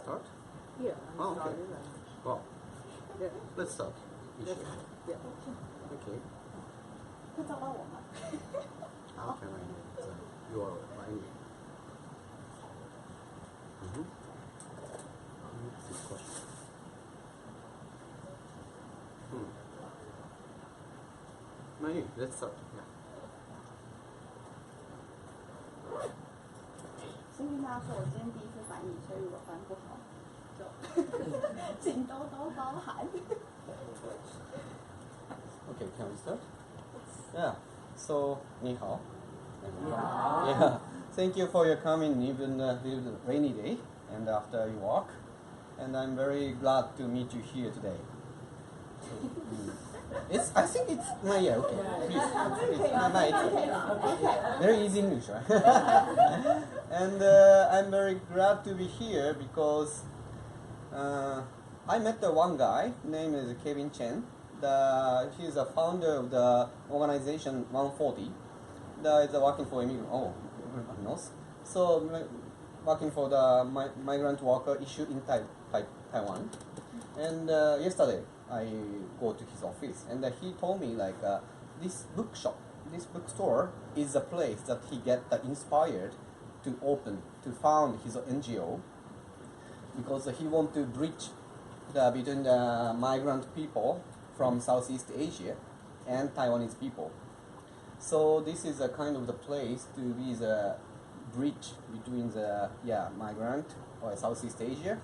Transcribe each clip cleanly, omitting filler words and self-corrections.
start? Yeah, I'm Okay. starting. Well, Yeah. let's start. Yes. Yeah. Okay. 会找到我吗？ How can I get your language? This question. Manu, let's start. Yeah. 先跟大家说，我今天第一次翻译，所以我翻不好，就请多多包涵。 Okay, can we start? Yeah. So, 你好. 你好. Yeah. Thank you for your coming, even a rainy day, and after you walk. And I'm very glad to meet you here today. I think it's yeah, okay. Please. Very easy English, right? And I'm very glad to be here because I met the one guy, name is Kevin Chen. He's a founder of the organization 140. That is working for immigrant. Oh, everyone knows. So working for the migrant worker issue in Taiwan. And yesterday I go to his office, and he told me like this bookstore is a place that he get inspired to found his NGO, because he want to bridge between the migrant people from Southeast Asia and Taiwanese people. So this is a kind of the place to be the bridge between the migrant or Southeast Asia,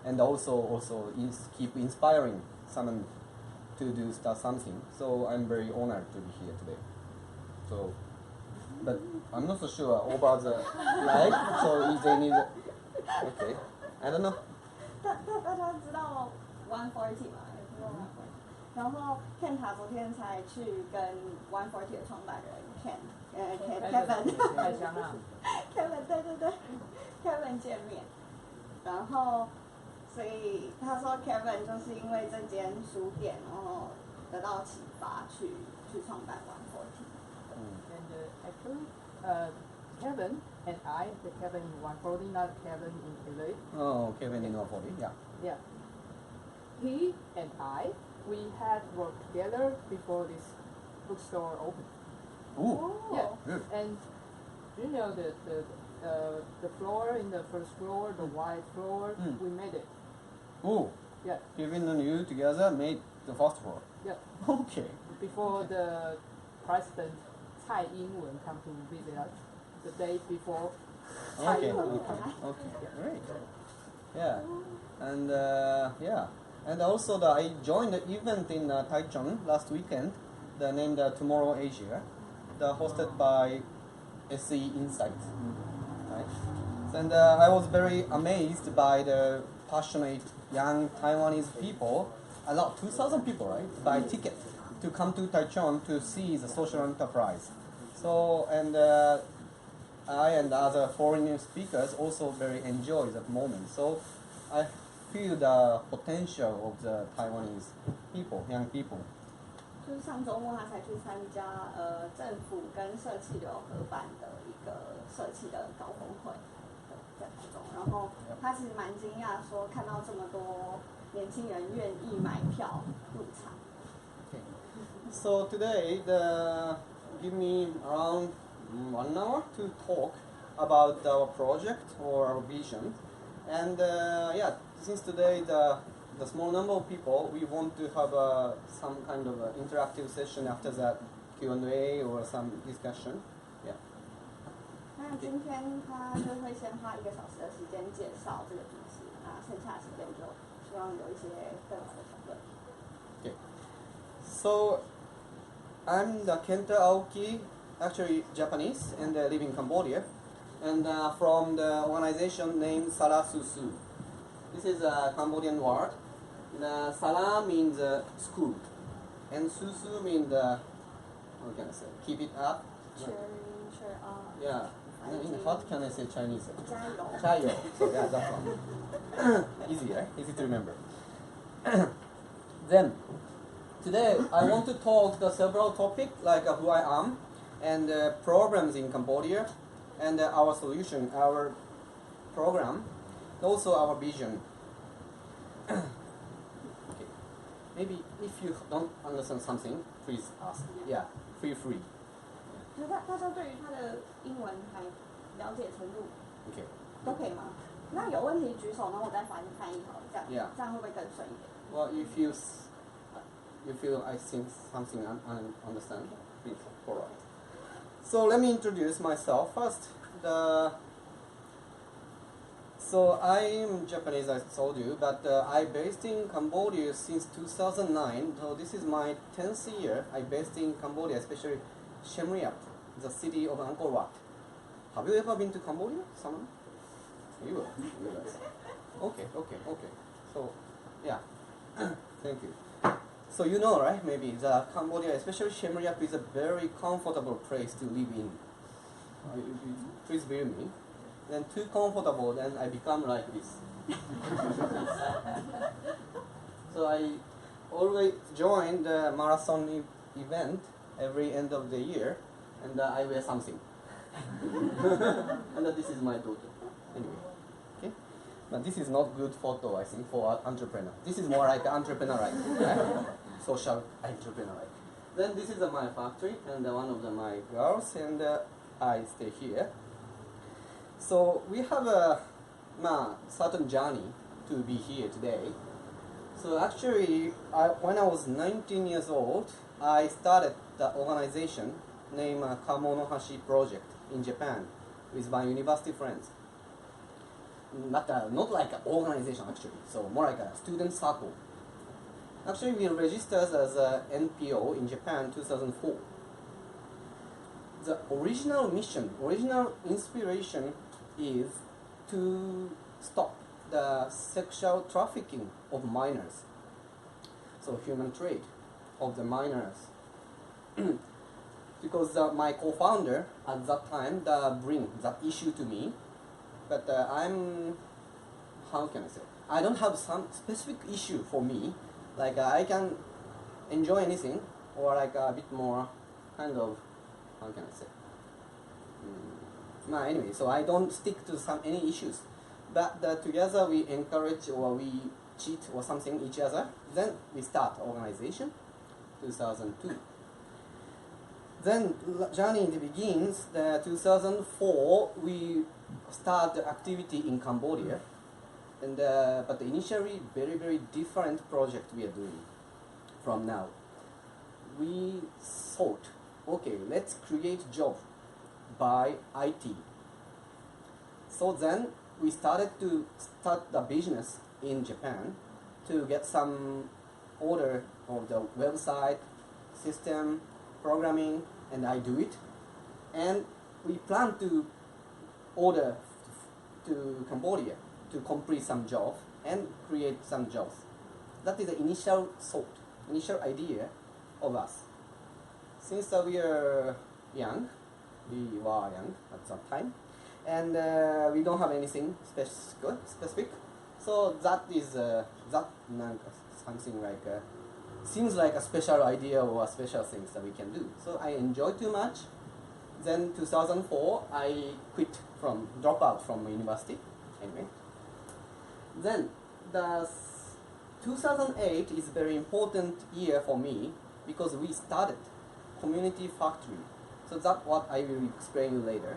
and also keep inspiring someone to do something. So I'm very honored to be here today. So, but I'm not so sure about the life. So if they need, okay, I don't know. 大家知道 140 吗？有知道 140？ 然后 Kenta 昨天才去跟140的创办人 Kevin 对 Kevin 见面，然后所以他说 Kevin 就是因为这间书店，然后得到启发去创办140。And actually, Kevin and I, the Kevin in 140, not Kevin in LA. Oh, Kevin in 140, yeah. Yeah. He and I, we had worked together before this bookstore opened. Ooh, Yeah. good. And you know the floor in the first floor, the white floor, we made it. Ooh, Yeah. Kevin and you together made the first floor. Yeah. Okay. Before the president Tsai Ing-wen come to visit us, the day before. Okay, great. Yeah, and and also I joined the event in Taichung last weekend, named Tomorrow Asia, hosted by SE Insight. Right? And I was very amazed by the passionate young Taiwanese people. A lot, 2,000 people, right, buy ticket to come to Taichung to see the social enterprise. So, and I and other foreign speakers also very enjoy that moment. So I feel the potential of the Taiwanese people, young people. 就是上周末他才去参加政府跟社企流合办的一个社企的高峰会，在台中。然后他其实蛮惊讶，说看到这么多年轻人愿意买票入场。Okay. So today, give me around 1 hour to talk about our project or our vision. And since today the small number of people, we want to have some kind of interactive session after that Q&A or some discussion. Yeah. 那今天他就会先花1个小时的时间介绍这个主题，那剩下的时间就希望有一些更好的讨论。Okay. So I'm the Kenta Aoki, actually Japanese, and I live in Cambodia, and from the organization named SALASUSU. This is a Cambodian word. The Sala means school, and Susu means what can I say? Keep it up. Cheer up. Yeah. What can I say Chinese? 加油。加油. So yeah, that's one. Easy, right? Easy to remember. Then, today I want to talk the several topics like who I am and problems in Cambodia and our solution, our program. also our vision. Okay. Maybe if you don't understand something, please ask. Yeah, feel free. 就是大家对于他的英文还了解程度 Okay. 都可以吗？那有问题举手，然后我再翻译好了，这样 Yeah. 这样会不会更顺一点？ Well, if you feel I think something understand, please follow. So let me introduce myself first. So I'm Japanese, I told you, but I based in Cambodia since 2009. So this is my 10th year. I based in Cambodia, especially Siem Reap, the city of Angkor Wat. Have you ever been to Cambodia? Someone? You guys. Okay. So, yeah. Thank you. So you know, right? Maybe the Cambodia, especially Siem Reap, is a very comfortable place to live in. Please believe me. Then too comfortable, then I become like this. So I always join the marathon event every end of the year, and I wear something. And this is my daughter. Anyway, okay. But this is not good photo, I think, for an entrepreneur. This is more like entrepreneur, right? Social entrepreneur. Right? Then this is my factory, and one of my girls, and I stay here. So we have a certain journey to be here today. So actually, when I was 19 years old, I started the organization named Kamonohashi Project in Japan with my university friends. Not like an organization actually, so more like a student circle. Actually, we registered as a NPO in Japan 2004. The original mission, original inspiration is to stop the sexual trafficking of minors. So human trade of the minors. Because my co-founder at that time bring that issue to me, but how can I say? I don't have some specific issue for me. Like I can enjoy anything, or like a bit more kind of, how can I say? Anyway, so I don't stick to any issues, but together we encourage or we cheat or something each other. Then we start organization, 2002. Then journey begins. 2004 we start the activity in Cambodia, and but initially very different project we are doing from now. We thought, okay, let's create job by IT. So then we started to start the business in Japan to get some order of the website, system, programming, and I do it. And we plan to order to Cambodia to complete some jobs and create some jobs. That is the initial thought, initial idea of us. Since we are young, we were young at that time, and we don't have anything specific. So that is something like seems like a special idea or a special things that we can do. So I enjoy too much. Then 2004 I drop out from university. Anyway, then the 2008 is a very important year for me because we started community factory. So that's what I will explain you later.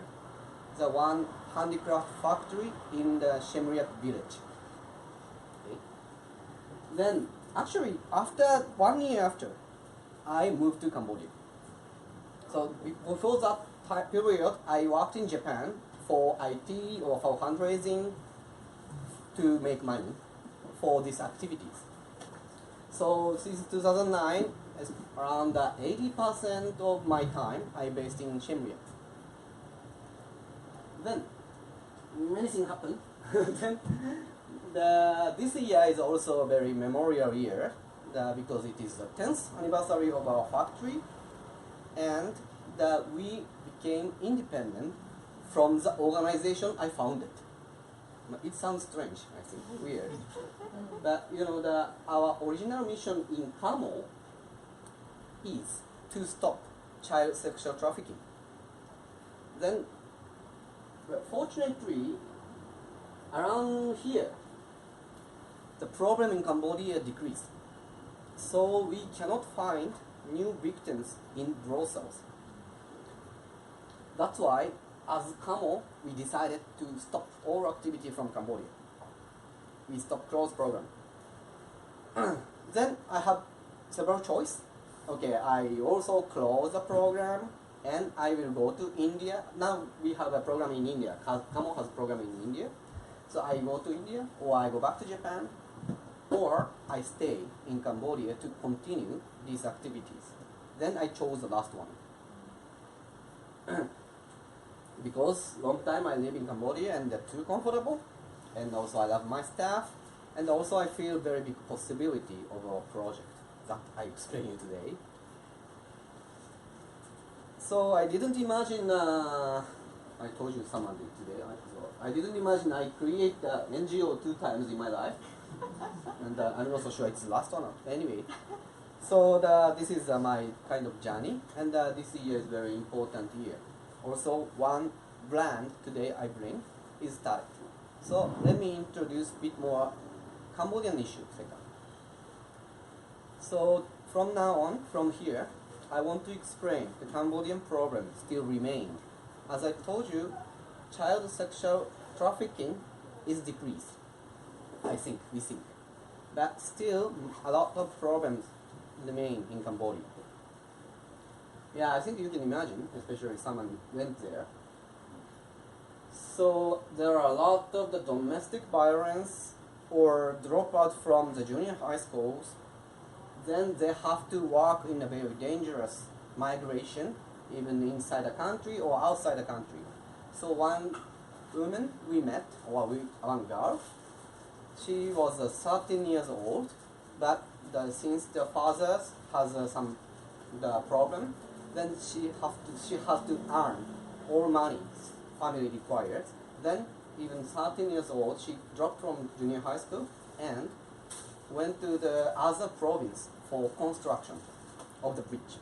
The one handicraft factory in the Siem Reap village. Okay. Then actually after 1 year after, I moved to Cambodia. So before that period, I worked in Japan for IT or for fundraising to make money for these activities. So since 2009, around 80% of my time I based in Siem Reap. Then many things happened. Then this year is also a very memorial year because it is the 10th anniversary of our factory, and we became independent from the organization I founded. It sounds strange, I think, weird. But you know, our original mission in Kamo is to stop child sexual trafficking. Then, fortunately, around here, the problem in Cambodia decreased. So we cannot find new victims in brothels. That's why, as Kamo, we decided to stop all activity from Cambodia. We stopped close program. Then I have several choices. Okay, I also close the program and I will go to India. Now we have a program in India. Kamo has a program in India. So I go to India, or I go back to Japan, or I stay in Cambodia to continue these activities. Then I chose the last one. Because long time I live in Cambodia and they're too comfortable, and also I love my staff, and also I feel very big possibility of our project that I explain you today. So I didn't imagine, I told you someone today, I didn't imagine I create the NGO 2 times in my life. And I'm not so sure it's the last one. Anyway, so this is my kind of journey, and this year is very important year. Also, one brand today I bring is started. So let me introduce a bit more Cambodian issue second. So from now on, from here, I want to explain the Cambodian problem still remain. As I told you, child sexual trafficking is decreased. We think. But still, a lot of problems remain in Cambodia. Yeah, I think you can imagine, especially if someone went there. So there are a lot of the domestic violence or dropout from the junior high schools. Then they have to work in a very dangerous migration, even inside the country or outside the country. So one woman we met, or one girl, she was 13 years old, but since the father has some problem, then she has to earn all money family required. Then even 13 years old, she dropped from junior high school and went to the other province for construction of the bridge.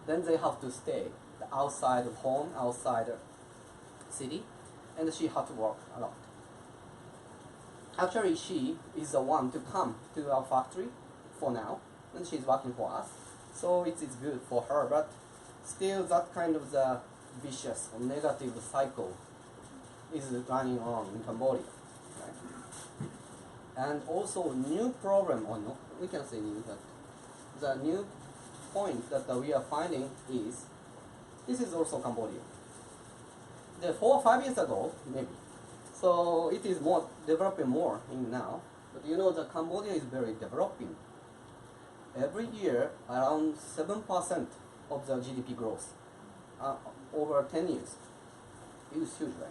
Then they have to stay outside of home, outside the city, and she had to work a lot. Actually, she is the one to come to our factory for now, and she's working for us. So it is good for her, but still that kind of the vicious or negative cycle is running on in Cambodia. Right? And also new problem, or no, we can say new, that the new point that we are finding is, this is also Cambodia. 4 or 5 years ago, maybe. So it is more developing more in now. But you know that Cambodia is very developing. Every year, around 7% of the GDP growth over 10 years. It is huge, right?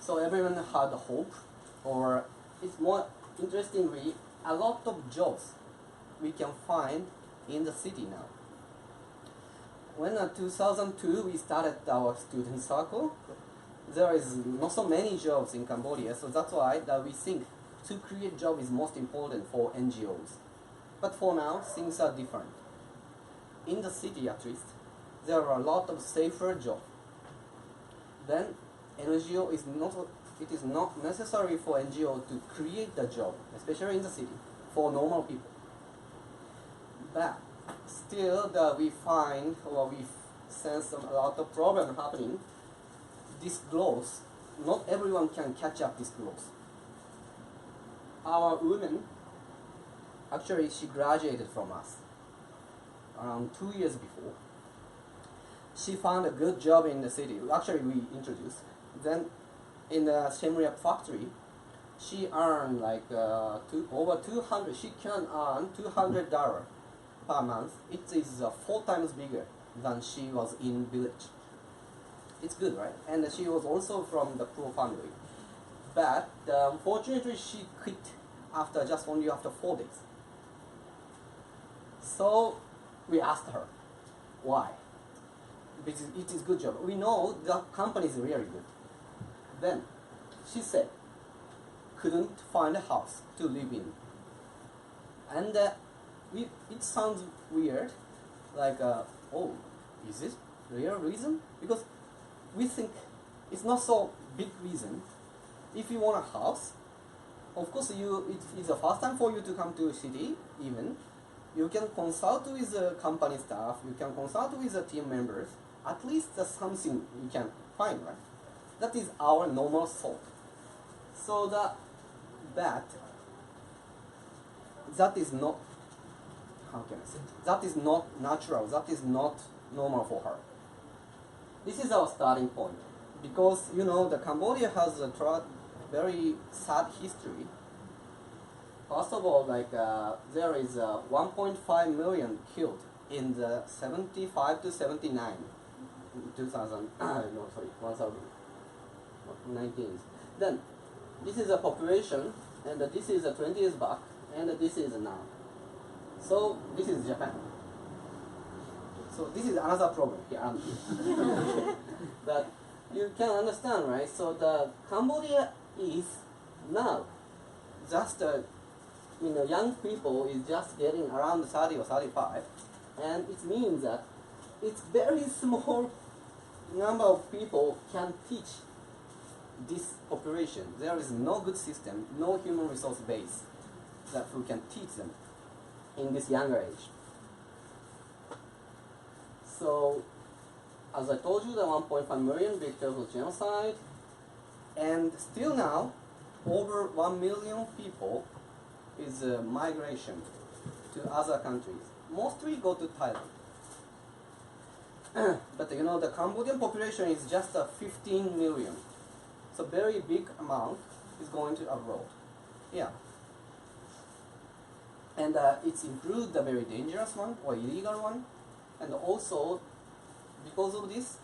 So everyone had hope, or it's more interestingly, a lot of jobs we can find in the city now. When in 2002 we started our student circle, there is not so many jobs in Cambodia, so that's why that we think to create job is most important for NGOs. But for now, things are different. In the city at least, there are a lot of safer jobs. Then NGO is not, it is not necessary for NGO to create the job, especially in the city, for normal people. But still we find, or we sense a lot of problem happening. This growth, not everyone can catch up this growth. Our woman, actually she graduated from us around 2 years before. She found a good job in the city. Actually we introduced. Then in the Siem Reap factory, she earned like over 200, she can earn $200 per month. It is 4 times bigger than she was in village. It's good, right? And she was also from the poor family. But unfortunately, she quit only after 4 days. So we asked her, why? Because it is good job. We know the company is really good. Then she said, couldn't find a house to live in. And it sounds weird, like, oh, is this real reason? Because we think it's not so big reason, if you want a house, of course it's the first time for you to come to a city even. You can consult with the company staff, you can consult with the team members, at least there's something you can find, right? That is our normal thought. So that is not, how can I say, that is not natural, that is not normal for her. This is our starting point. Because, you know, the Cambodia has a very sad history. First of all, like, there is 1.5 million killed in the 75 to 79, 1019. Then, this is a population, and this is 20 years back, and this is now. So, this is Japan. So, this is another problem here. But you can understand, right? So, the Cambodia is now just, young people is just getting around 30 or 35, and it means that it's very small number of people can teach this population. There is no good system, no human resource base that who can teach them in this younger age. So, as I told you, the 1.5 million victims of genocide, and still now, over 1 million people is migration to other countries. Mostly go to Thailand. But you know, the Cambodian population is just 15 million. So very big amount is going to abroad. Yeah. And it's include the very dangerous one or illegal one. And also, because of this,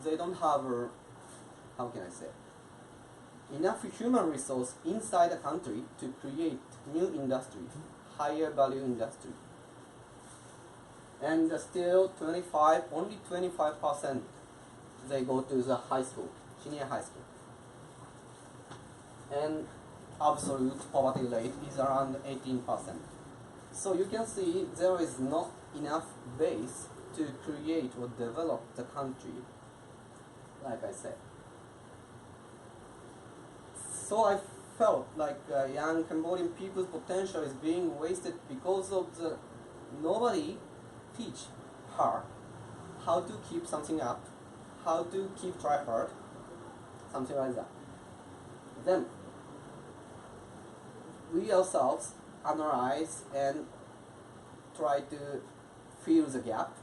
they don't have, how can I say, enough human resource inside the country to create new industry, higher value industry. And still only 25% they go to the high school, senior high school. And absolute poverty rate is around 18%. So you can see there is not enough base to create or develop the country, like I said. So I felt like young Cambodian people's potential is being wasted because of nobody teach her how to keep something up, how to keep try hard, something like that. Then we ourselves analyze and try to fill the gap,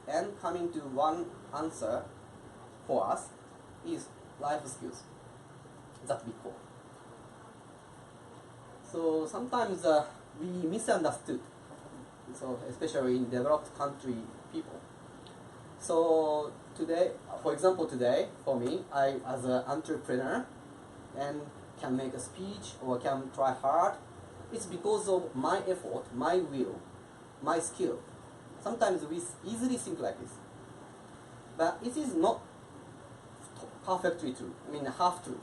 and coming to one answer for us is life skills that we call. So sometimes we misunderstood, so especially in developed country people. So today, for example, for me, I as an entrepreneur and can make a speech or can try hard, it's because of my effort, my will, my skill. Sometimes we easily think like this. But it is not perfectly true, half true,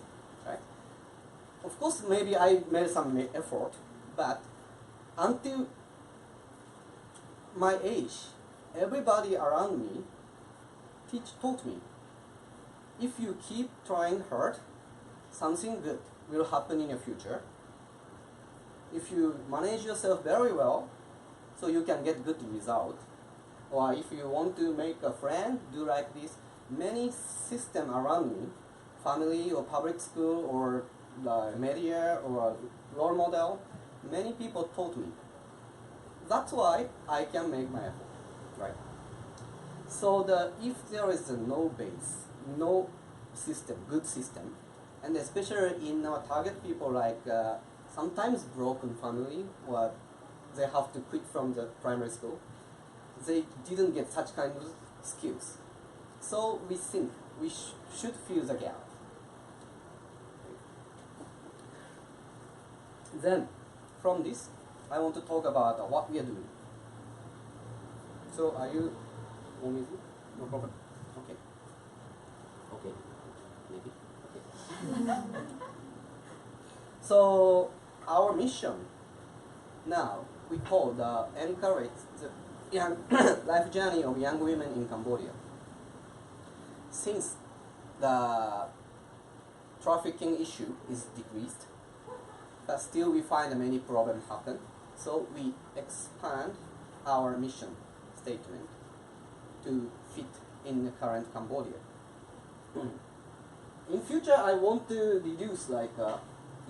right? Of course, maybe I made some effort, but until my age, everybody around me taught me, if you keep trying hard, something good will happen in the future. If you manage yourself very well, so you can get good result. Or if you want to make a friend, do like this. Many systems around me, family or public school or media or role model, many people taught me. That's why I can make my effort, right? So if there is no base, no system, good system, and especially in our target people like sometimes broken family, or they have to quit from the primary school, they didn't get such kind of skills. So we think we should fill the gap. Then, from this, I want to talk about what we are doing. So are you want me to? No problem. Okay. Okay. Maybe. Okay. So our mission now, we call encourage the young life journey of young women in Cambodia. Since the trafficking issue is decreased, but still we find many problems happen. So we expand our mission statement to fit in the current Cambodia. In future, I want to reduce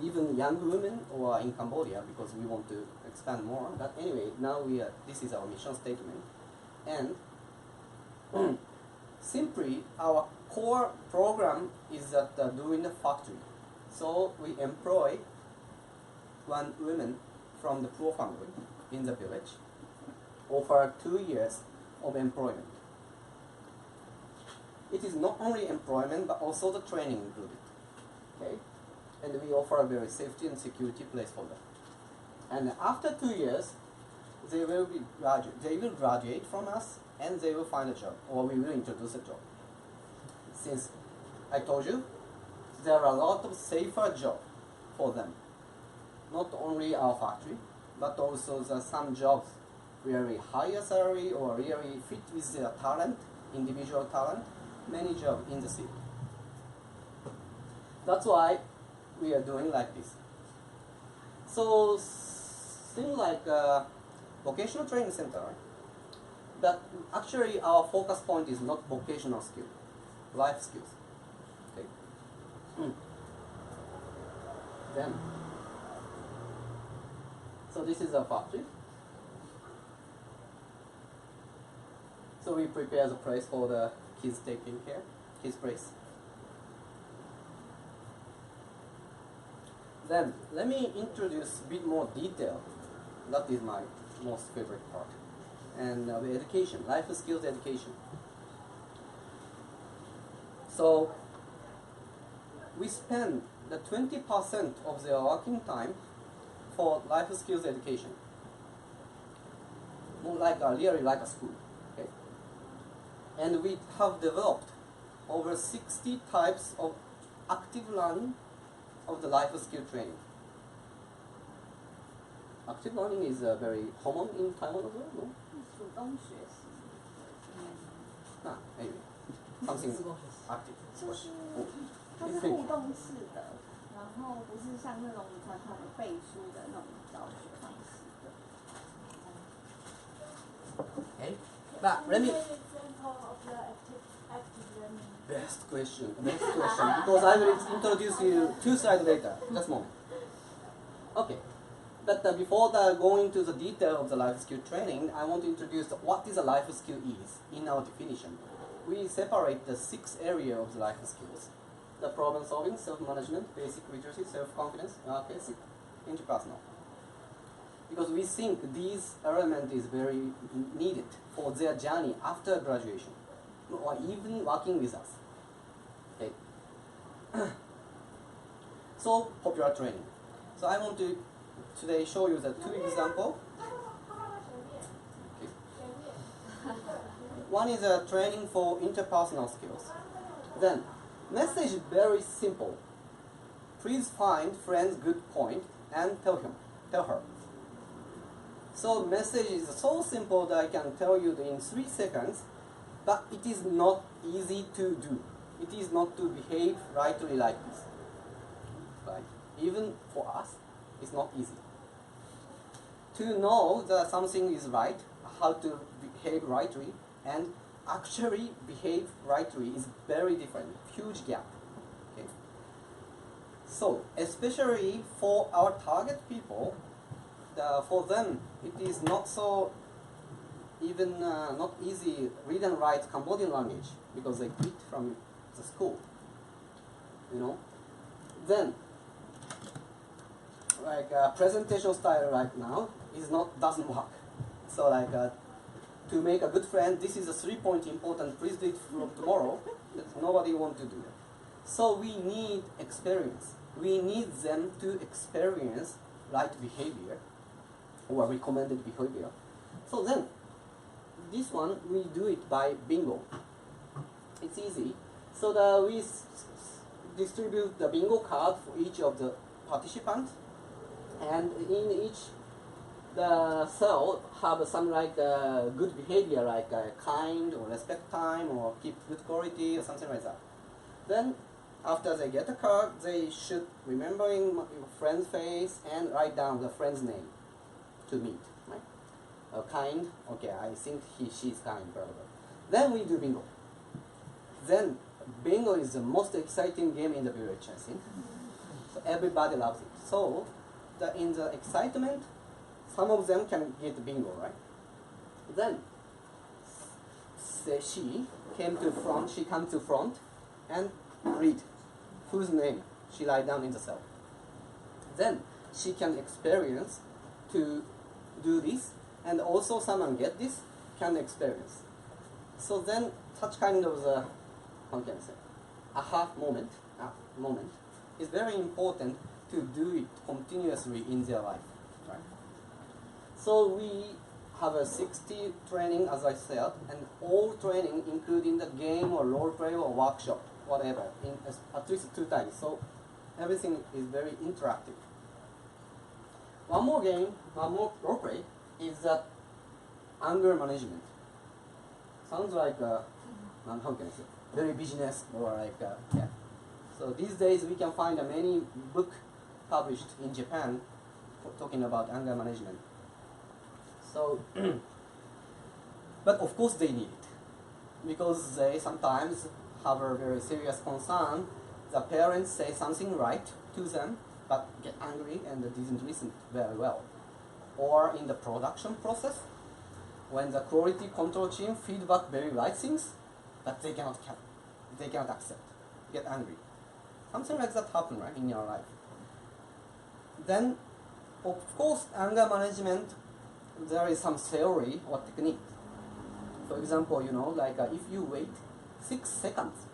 even young women who are in Cambodia because we want to expand more. But anyway, now this is our mission statement, and simply our core program is that doing the factory. So we employ one woman from the poor family in the village, offer 2 years of employment. It is not only employment but also the training included. Okay, and we offer a very safety and security place for them. And after 2 years, they will graduate from us, and they will find a job, or we will introduce a job. Since I told you, there are a lot of safer jobs for them. Not only our factory, but also some jobs really higher salary or really fit with their talent, individual talent, many jobs in the city. That's why we are doing like this. So, seems like a vocational training center, but actually our focus point is not vocational skill, life skills. Okay. Then, so this is our factory. So we prepare the place for the kids taking care, kids place. Then let me introduce a bit more detail. That is my most favorite part. And the education, life skills education. So we spend the 20% of their working time for life skills education. More like really like a school. Okay? And we have developed over 60 types of active learning of the life skill training. Active learning is very common in Taiwan as well, no? 主动学习， Anyway, something active. 就是它是互动式的，然后不是像那种传统的背书的那种教学方式的。 Okay, but let me. Example of the active learning. Best question, because I will introduce you 2 slides later. Just a moment. Okay, but before going to the detail of the life skill training, I want to introduce what is a life skill is in our definition. We separate the 6 areas of the life skills: the problem solving, self-management, basic literacy, self-confidence, basic interpersonal. Because we think these elements is very needed for their journey after graduation, or even working with us. Okay. So popular training. So I want to today show you the 2 examples. Okay. One is a training for interpersonal skills. Then, message is very simple. Please find friend's good point and tell her. So message is so simple that I can tell you in 3 seconds, but it is not easy to do. It is not to behave rightly like this. Right? Even for us, it's not easy. To know that something is right, how to behave rightly, and actually behave rightly is very different, huge gap. Okay? So, especially for our target people, for them, it is not so even not easy read and write Cambodian language because they quit from the school. You know. Then, like presentation style right now doesn't work. So like to make a good friend, this is a 3-point important. Please do it from tomorrow. Nobody wants to do it. So we need experience. We need them to experience right behavior or recommended behavior. So then, this one we do it by bingo. It's easy. So we distribute the bingo card for each of the participants, and in each the cell have some like good behavior, like kind or respect time or keep good quality or something like that. Then After they get a card, they should remembering your friend's face and write down the friend's name to meet. Right? Kind. Okay, I think she's kind. Blah, blah, blah. Then we do bingo. Then bingo is the most exciting game in the village, I think. So everybody loves it. So in the excitement, some of them can get bingo, right? Then she came to front. She comes to front and read whose name she write down in the cell. Then she can experience to do this, and also someone get this can experience. So then such kind of the, how can I say, aha moment is very important to do it continuously in their life, right? So we have a 60 training, as I said, and all training, including the game or role play or workshop, whatever, in at least 2 times. So everything is very interactive. One more game, one more role play is that anger management. Sounds like how can I say, very business or like yeah. So these days we can find many books published in Japan talking about anger management. So, but of course they need it because they sometimes have a very serious concern. The parents say something right to them, but get angry and didn't listen very well. Or in the production process, when the quality control team feedback very right things, but they cannot accept, get angry. Something like that happen, right, in your life. Then, of course, anger management, there is some theory or technique. For example, you know, like if you wait 6 seconds,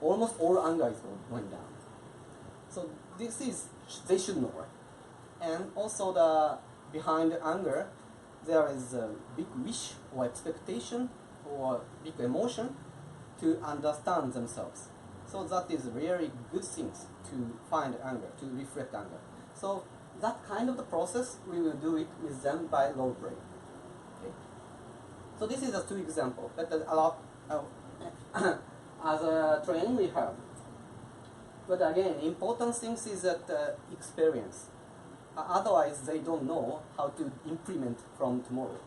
almost all anger is going down. So this is, they should know, right? And also behind anger, there is a big wish or expectation or big emotion to understand themselves. So that is really good things to find anger, to reflect anger. So that kind of the process, we will do it with them by role play. Okay? So this is a 2 examples, but a lot as a training we have. But again, important things is that experience. Otherwise, they don't know how to implement from tomorrow.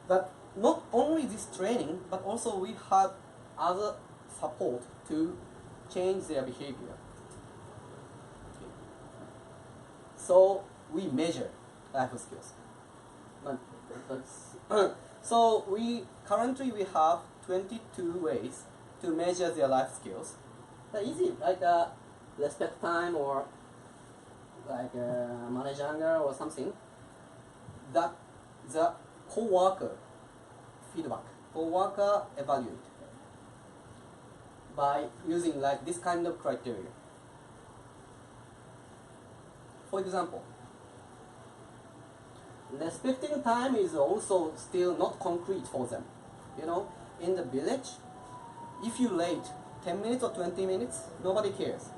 But not only this training, but also we have other support to change their behavior. Okay. So we measure life skills. So currently we have 22 ways to measure their life skills. They're easy, like respect time or like manage anger or something. That the co-worker feedback, co-worker evaluate by using like this kind of criteria. For example, respecting time is also still not concrete for them. You know, in the village, if you late 10 minutes or 20 minutes, nobody cares.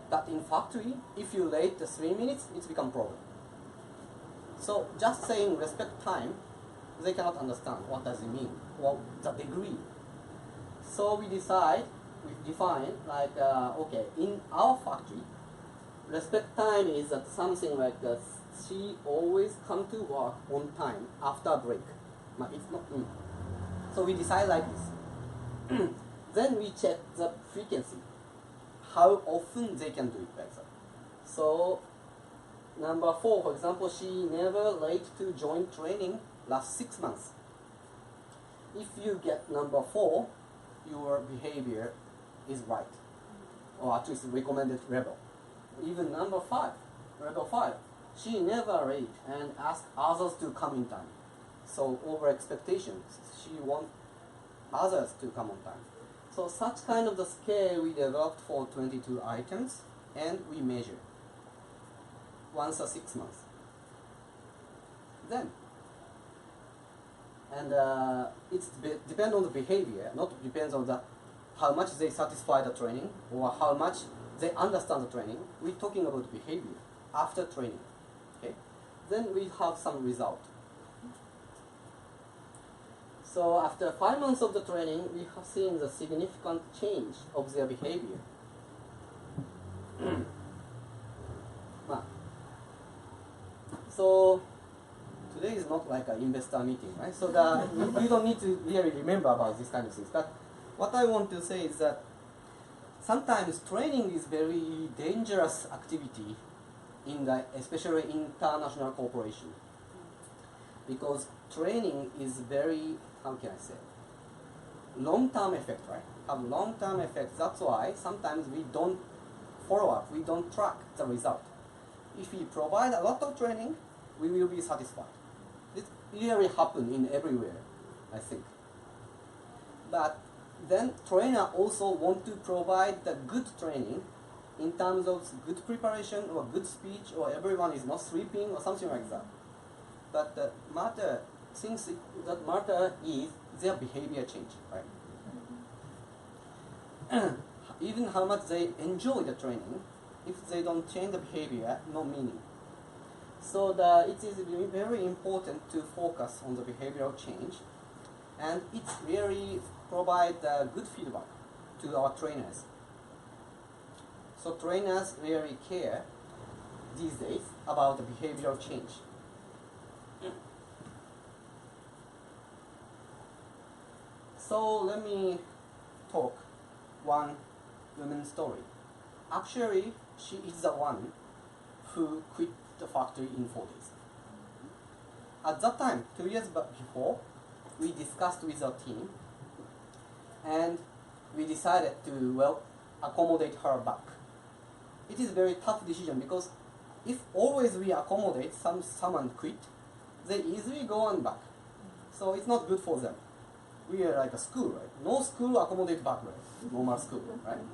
But in factory, if you late 3 minutes, it's become problem. So just saying respect time, they cannot understand what does it mean, or the degree. So we define like, okay, in our factory, respect time is that something like she always come to work on time after break. But it's not me. So we decide like this. Then we check the frequency, how often they can do it better. So number 4, for example, she never late to join training last 6 months. If you get number 4, your behavior is right, or at least recommended level. Even number 5, level 5, she never late and ask others to come in time. So over expectations, she wants others to come on time. So such kind of the scale we developed for 22 items, and we measure once a 6 months. Then, and it's depends on the behavior, not depends on the how much they satisfy the training or how much they understand the training. We're talking about behavior after training. Okay, then we have some result. So after 5 months of the training, we have seen the significant change of their behavior. So today is not like an investor meeting, right? So you don't need to really remember about these kind of things. But what I want to say is that sometimes training is very dangerous activity especially in international corporation. Because training is very, how can I say, long-term effect, right? Have long-term effects. That's why sometimes we don't follow up, we don't track the result. If we provide a lot of training, we will be satisfied. It really happens in everywhere, I think. But then trainer also want to provide the good training in terms of good preparation or good speech or everyone is not sleeping or something like that. But the matter, things that matter is their behavior change, right? Even how much they enjoy the training, if they don't change the behavior, no meaning. So it is very important to focus on the behavioral change, and it really provides good feedback to our trainers. So trainers really care these days about the behavioral change. So let me talk one woman's story. Actually, she is the one who quit the factory in 4 days. At that time, 2 years before, we discussed with our team and we decided to, accommodate her back. It is a very tough decision because if always we accommodate someone quit, they easily go on back. So it's not good for them. We are like a school, right? No school accommodate back, right? Normal school, right?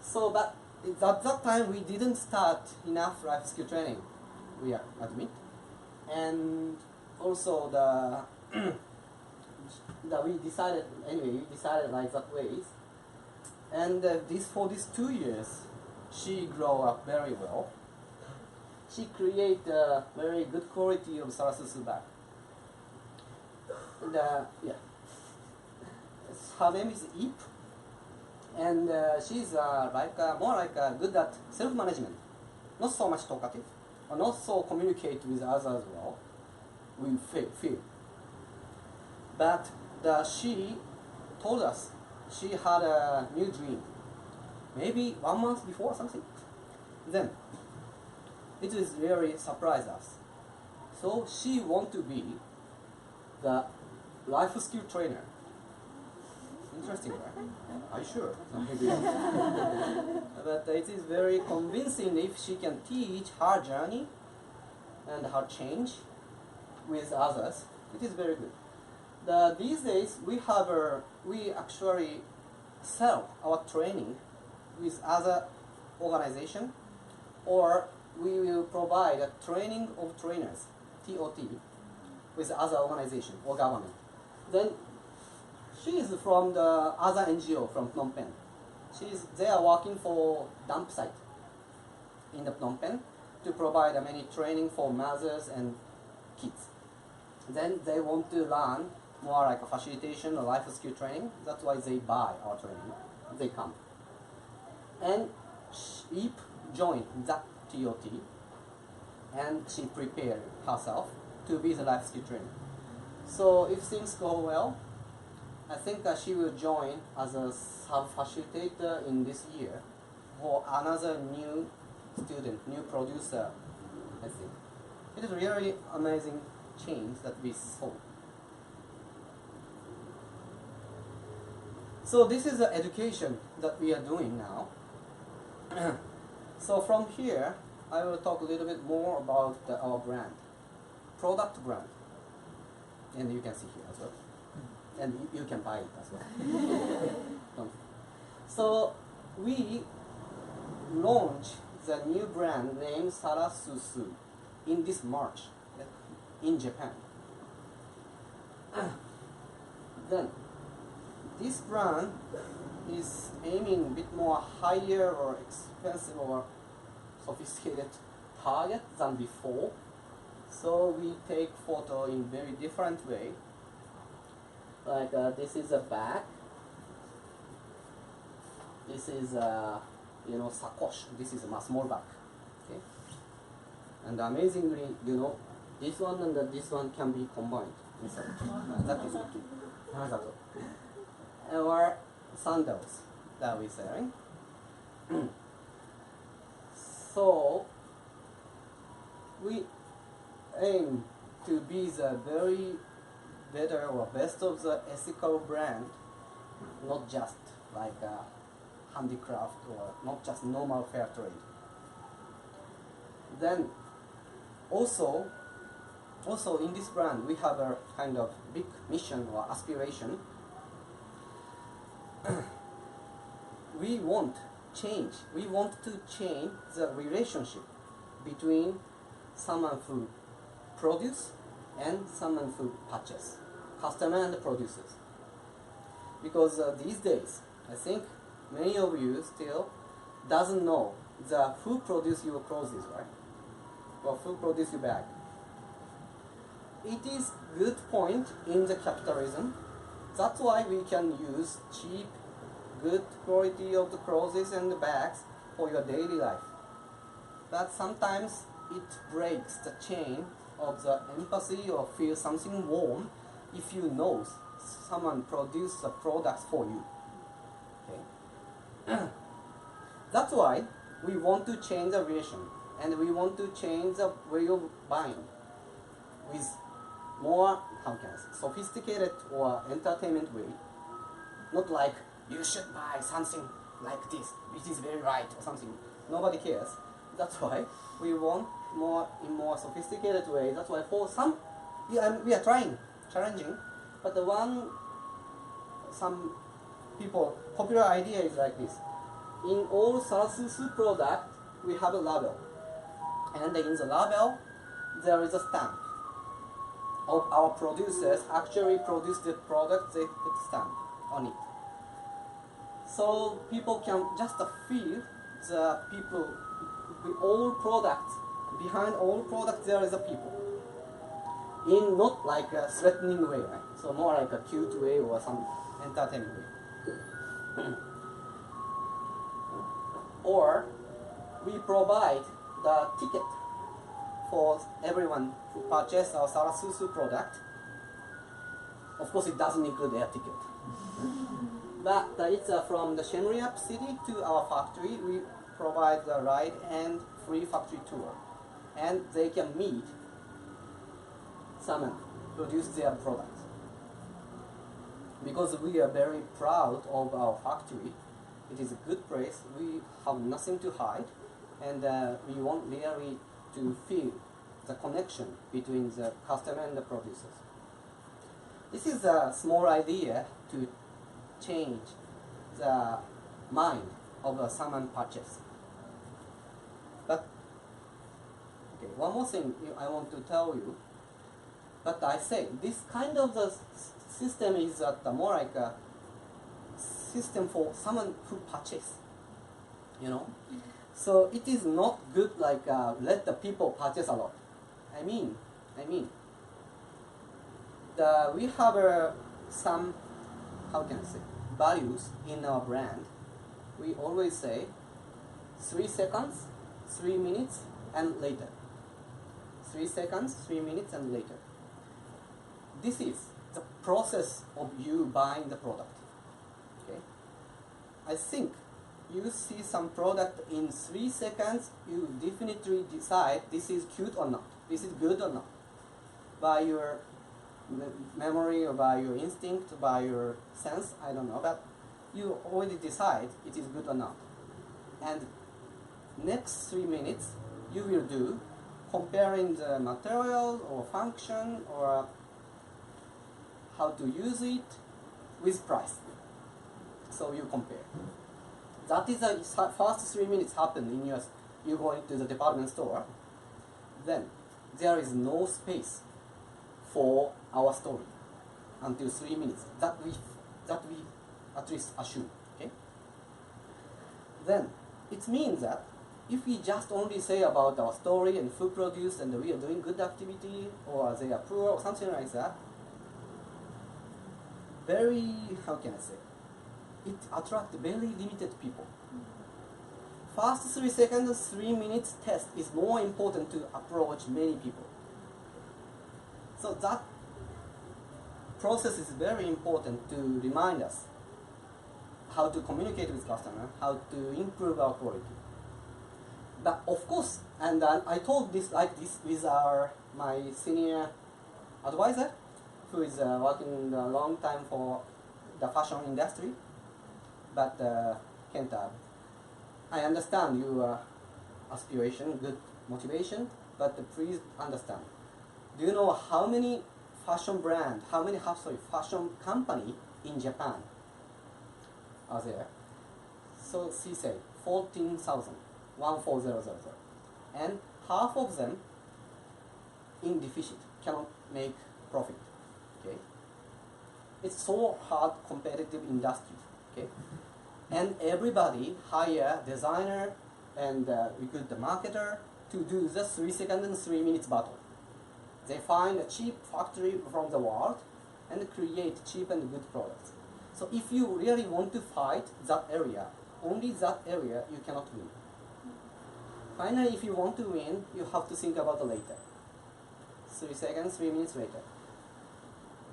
So, but at that time we didn't start enough life skill training, we admit. And also we decided like that ways. And for these 2 years, she grew up very well. She created a very good quality of SALASUSU bag. And her name is Ip, and she's more good at self-management. Not so much talkative, or not so communicate with others well. We feel. But she told us she had a new dream, maybe 1 month before or something. Then it is really surprised us. So she want to be the life skill trainer. Interesting, right? Are you sure? But it is very convincing if she can teach her journey and her change with others. It is very good. These days we actually sell our training with other organization, or we will provide a training of trainers, TOT, with other organization or government. Then she is from the other NGO from Phnom Penh. They are working for dump site in the Phnom Penh to provide many training for mothers and kids. Then they want to learn more like a facilitation or life skill training. That's why they buy our training. They come. And Ip joined that TOT and she prepared herself to be the life skill trainer. So if things go well, I think she will join as a sub-facilitator in this year for another new student, new producer, I think. It is really amazing change that we saw. So this is the education that we are doing now. So from here, I will talk a little bit more about our brand, product brand. And you can see here as well. And you can buy it as well. So we launched the new brand named SALASUSU in this March in Japan. Then this brand is aiming a bit more higher or expensive or sophisticated target than before. So we take photo in very different way. Like this is a bag. This is sakosh. This is a small bag. Okay. And amazingly, this one and this one can be combined inside. That is it. Or sandals that we say, right? So we aim to be the very better or best of the ethical brand, not just like a handicraft or not just normal fair trade. Then also in this brand we have a kind of big mission or aspiration. We want to change the relationship between someone who produce and someone who purchase, customer and producers. Because these days, I think many of you still doesn't know who produce your clothes, right? Or who produce your bag. It is good point in the capitalism. That's why we can use cheap, good quality of the clothes and the bags for your daily life. But sometimes it breaks the chain of the empathy or feel something warm if you know someone produced the products for you. Okay. That's why we want to change the relation and we want to change the way of buying with more, sophisticated or entertainment way. Not like you should buy something like this, which is very right or something. Nobody cares. That's why we want in more sophisticated way. That's why for some we are trying, challenging. But some people popular idea is like this. In all SALASUSU product we have a label, and in the label there is a stamp of our producers actually produce the product, they put stamp on it. So people can just feel the people with all products, behind all products there is a people. In not like a threatening way, right? So more like a cute way or some entertainment way. Or we provide the ticket for everyone who purchase our SALASUSU product. Of course, it doesn't include air ticket. But it's from the Siem Reap city to our factory. We provide the ride and free factory tour. And they can meet someone produce their products. Because we are very proud of our factory. It is a good place. We have nothing to hide. And we want really to feel the connection between the customer and the producers. This is a small idea to change the mind of someone purchase. But okay, one more thing I want to tell you. But I say this kind of the system is more like a system for someone who purchase. So it is not good like let the people purchase a lot. I mean, we have some, values in our brand. We always say 3 seconds, 3 minutes, and later. 3 seconds, 3 minutes, and later. This is the process of you buying the product. Okay? I think you see some product in 3 seconds, you definitely decide this is cute or not, this is good or not. By your memory or by your instinct, by your sense, I don't know, but you already decide it is good or not. And next 3 minutes you will do comparing the material or function or how to use it with price. So you compare. That is the first 3 minutes happen in you go into the department store. Then there is no space for our story until 3 minutes. That we at least assume. Okay. Then it means that if we just only say about our story and food produce and we are doing good activity or they are poor or something like that, very, how can I say, it attracts very limited people. First 3 seconds, 3 minutes test is more important to approach many people. So that process is very important to remind us how to communicate with customer, how to improve our quality. But of course, and I told this like this with my senior advisor, who is working a long time for the fashion industry. But Kenta, I understand your aspiration, good motivation, but please understand. Do you know how many fashion company in Japan are there? So she said 14,000, 14,000, and half of them in deficit, cannot make profit. Okay, it's so hard competitive industry. Okay, and everybody hire designer and recruit the marketer to do the 3 seconds and 3 minutes battle. They find a cheap factory from the world and create cheap and good products. So if you really want to fight that area, only that area, you cannot win. Finally, if you want to win, you have to think about the later. 3 seconds, 3 minutes later.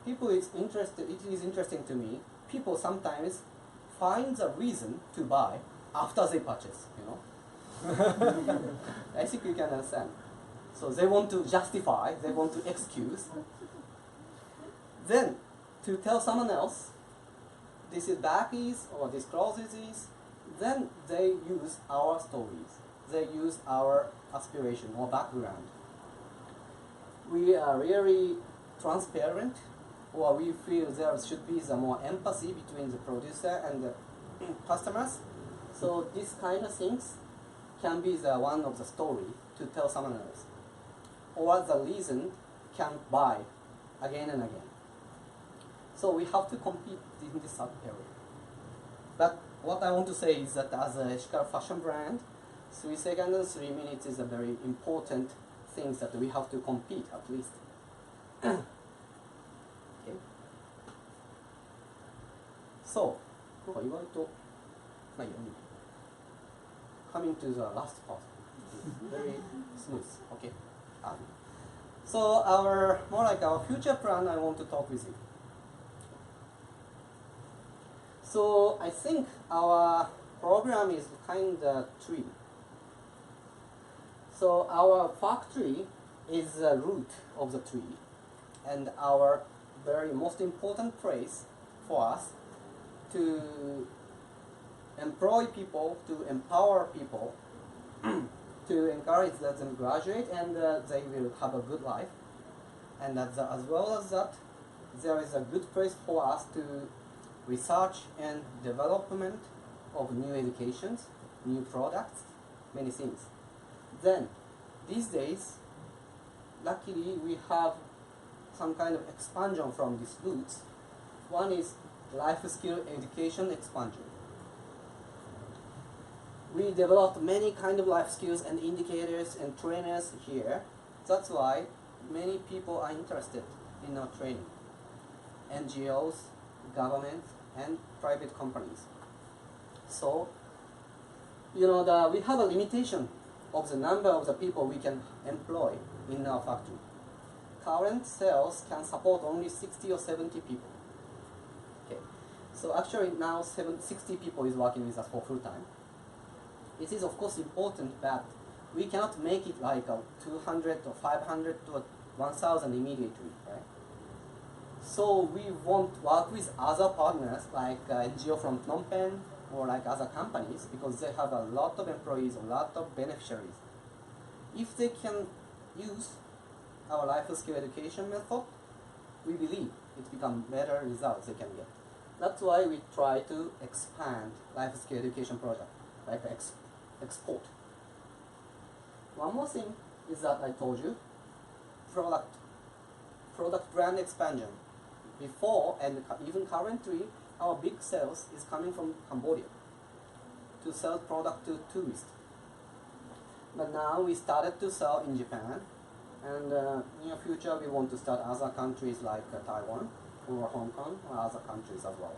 People is interested, it is interesting to me, people sometimes find the reason to buy after they purchase, you know. I think you can understand. So they want to justify, they want to excuse. Then, to tell someone else, this is back is, or this clothes is, then they use our stories. They use our aspiration or background. We are really transparent, or we feel there should be some more empathy between the producer and the customers. So these kind of things can be the one of the story to tell someone else, or the reason can buy again and again. So we have to compete in this area. But what I want to say is that as a Hikaru fashion brand, 3 seconds and 3 minutes is a very important thing that we have to compete at least. Okay. So, coming to the last part, very smooth. Okay. So our future plan, I want to talk with you. So I think our program is kind of tree. So our factory is the root of the tree, and our very most important place for us to employ people, to empower people, to encourage that them graduate and they will have a good life. And as well as that, there is a good place for us to research and development of new educations, new products, many things. Then, these days, luckily we have some kind of expansion from these roots. One is life skill education expansion. We developed many kind of life skills and indicators and trainers here. That's why many people are interested in our training. NGOs, government, and private companies. So, we have a limitation of the number of the people we can employ in our factory. Current sales can support only 60 or 70 people. Okay. So actually now 60 people is working with us for full time. It is of course important, but we cannot make it like 200 or 500 to 1,000 immediately, right? So we want to work with other partners like NGO from Phnom Penh or like other companies because they have a lot of employees, a lot of beneficiaries. If they can use our life skill education method, we believe it becomes better results they can get. That's why we try to expand life skill education project, like export. One more thing is that I told you, product brand expansion. Before and even currently, our big sales is coming from Cambodia to sell product to tourists. But now we started to sell in Japan, and near future we want to start other countries like Taiwan. or Hong Kong or other countries as well.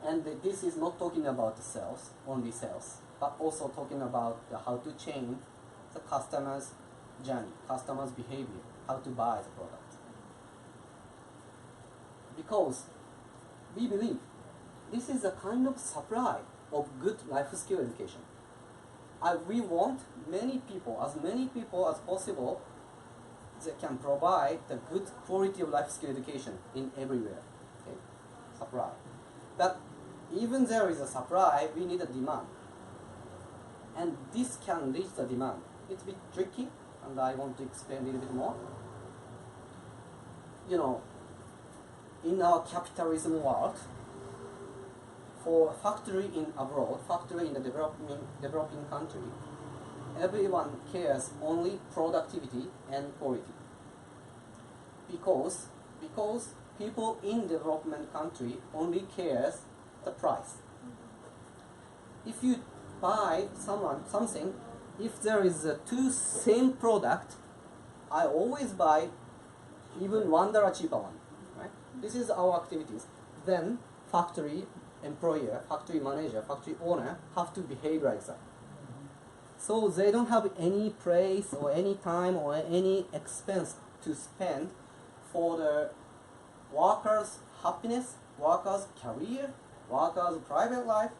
And this is not talking about the sales, only sales, but also talking about how to change the customer's journey, customer's behavior, how to buy the product. Because we believe this is a kind of supply of good life skill education. We want many people as possible that can provide the good quality of life skill education in everywhere. Okay? Supply. But even there is a supply, we need a demand. And this can reach the demand. It's a bit tricky, and I want to explain a little bit more. You know, in our capitalism world, for factory in abroad, factory in the developing country, everyone cares only productivity and quality. Because people in development country only cares the price. If you buy something, if there is two same product, I always buy even $1 cheaper one. Right? This is our activities. Then factory employer, factory manager, factory owner have to behave like that. So they don't have any place or any time or any expense to spend for the workers' happiness, workers' career, workers' private life,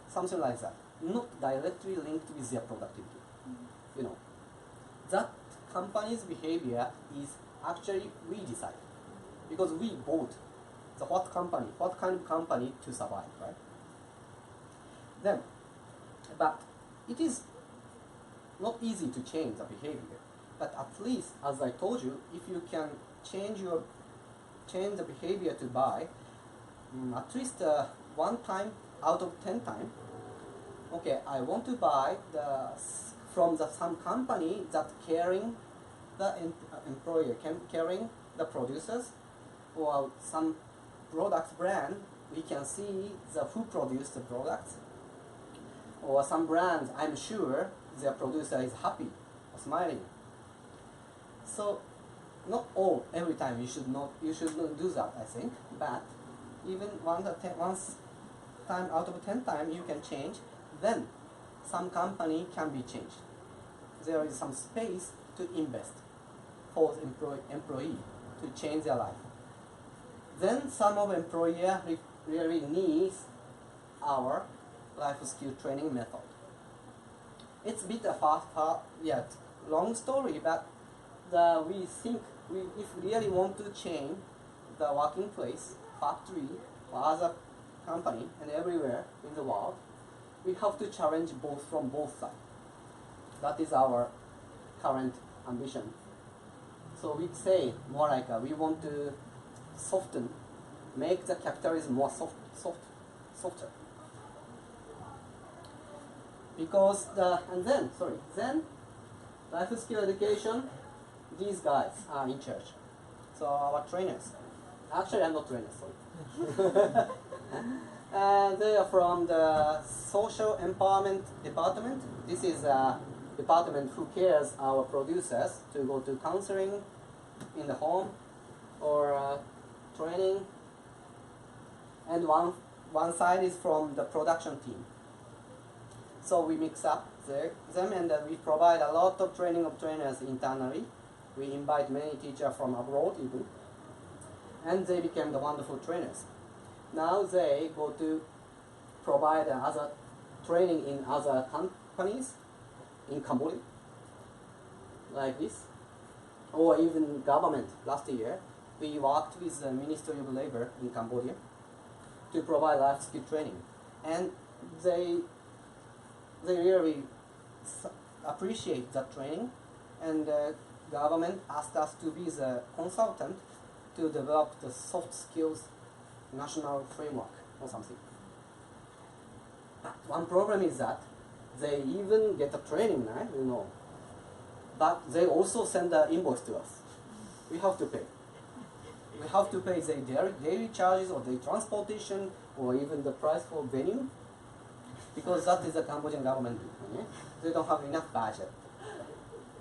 something like that. Not directly linked with their productivity. You know, that company's behavior is actually we decide, because we bought the what kind of company to survive, right? Then, but it is not easy to change the behavior. But at least, as I told you, if you can change the behavior to buy, at least 1 time out of 10 times, okay, I want to buy from some company that caring the employer, caring the producers, or some product brand, we can see who produced the product, or some brands, I'm sure their producer is happy or smiling. So not every time you should not do that, I think, but even once time out of 10 times you can change, then some company can be changed. There is some space to invest for employee to change their life. Then some of employer really needs our life skill training method. It's a bit yet long story, but we think if we really want to change the working place, factory, or other company, and everywhere in the world, we have to challenge from both sides. That is our current ambition. So we say more like we want to make the capitalism more softer. Because then life skill education, these guys are in charge. So our trainers, actually I'm not trainers, sorry. They are from the social empowerment department. This is a department who cares our producers to go to counseling in the home or training. And one side is from the production team. So we mix up them, and we provide a lot of training of trainers internally. We invite many teachers from abroad even, and they became the wonderful trainers. Now they go to provide other training in other companies in Cambodia, like this, or even government. Last year, we worked with the Ministry of Labor in Cambodia to provide life skill training, and they really appreciate that training, and the government asked us to be the consultant to develop the soft skills national framework or something. But one problem is that they even get a training, right? You know, but they also send an invoice to us. We have to pay. We have to pay their daily charges or their transportation or even the price for venue, because that is the Cambodian government. Okay? They don't have enough budget.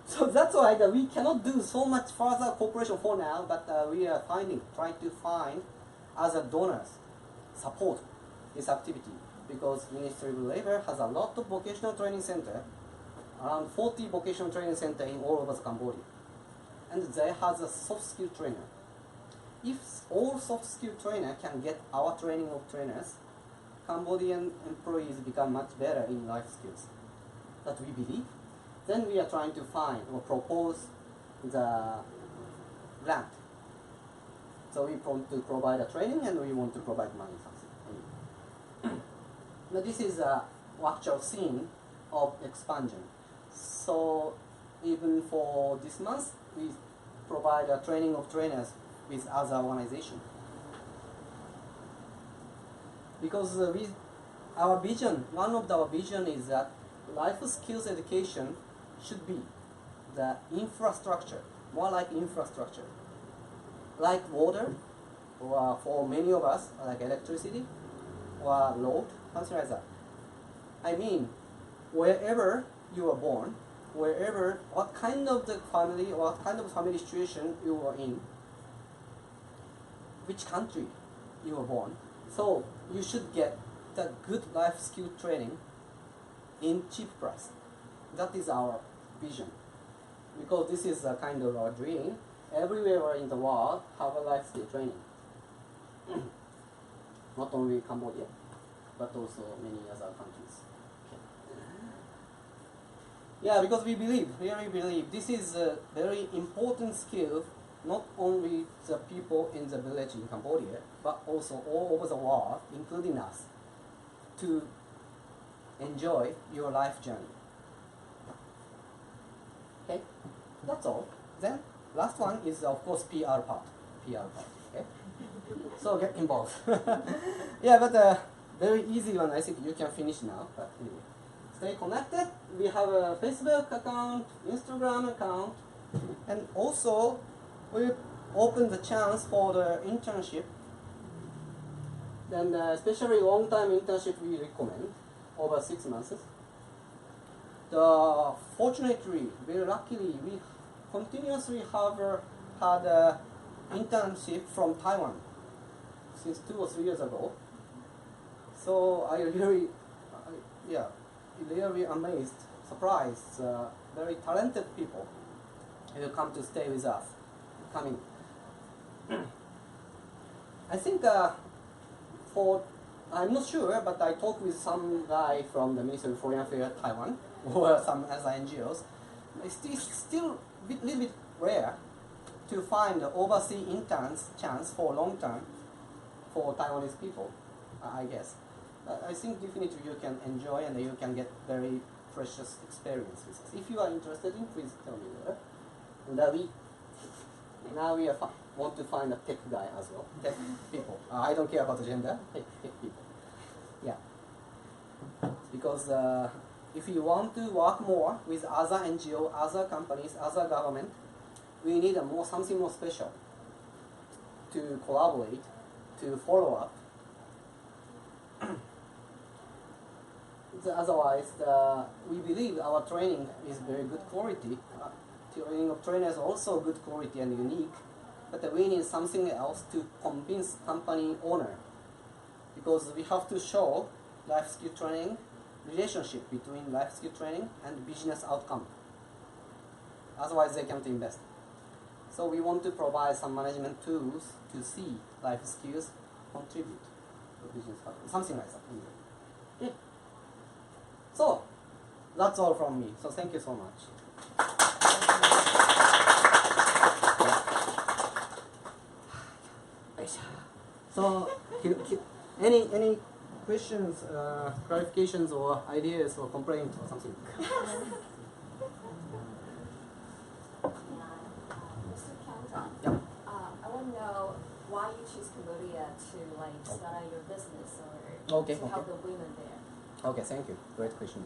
So that's why we cannot do so much further cooperation for now, but we are trying to find other donors support this activity, because Ministry of Labor has a lot of vocational training center, around 40 vocational training center in all over Cambodia, and they have a soft skill trainer. If all soft skill trainer can get our training of trainers, Cambodian employees become much better in life skills that we believe. Then we are trying to find or propose the grant. So we want to provide a training and we want to provide money something. Now this is a actual scene of expansion. So even for this month, we provide a training of trainers with other organizations. Because our vision, one of our vision is that life skills education should be the infrastructure, more like infrastructure, like water, or for many of us, like electricity, or road, something like that. I mean, wherever you are born, wherever, what kind of the family, what kind of family situation you are in, which country you were born, so you should get the good life skill training in cheap price. That is our vision. Because this is a kind of our dream. Everywhere in the world have a life skill training. Not only Cambodia, but also many other countries. Okay. Yeah, because we believe, really believe, this is a very important skill, not only the people in the village in Cambodia, but also all over the world, including us, to enjoy your life journey. Okay, that's all. Then last one is of course PR part. Okay, so get involved. Yeah, but very easy one. I think you can finish now. But anyway, stay connected. We have a Facebook account, Instagram account, and also we open the chance for the internship. Then especially long-time internship we recommend over 6 months. Fortunately, very luckily, we continuously have had internship from Taiwan since 2 or 3 years ago. So I really, really amazed, surprised, very talented people who come to stay with us, coming. I think I'm not sure, but I talked with some guy from the Ministry of Foreign Affairs Taiwan, or some other NGOs. It's still a little bit rare to find overseas interns chance for long term for Taiwanese people, I guess. I think definitely you can enjoy and you can get very precious experiences. If you are interested in, please tell me there. And now we want to find a tech guy as well. Tech people. I don't care about the gender. Tech people. Yeah. Because if you want to work more with other NGO, other companies, other government, we need something more special to collaborate, to follow up. Otherwise, we believe our training is very good quality. Training of trainers also good quality and unique, but we need something else to convince company owner, because we have to show life skill training, relationship between life skill training and business outcome. Otherwise, they can't invest. So we want to provide some management tools to see life skills contribute to business outcome, something like that. Okay. So that's all from me. So thank you so much. So, any questions, clarifications, or ideas, or complaints, or something? Mr. Kenta, Yeah. I want to know why you choose Cambodia to start your business or Okay, to okay. help the women there. Okay, thank you. Great question.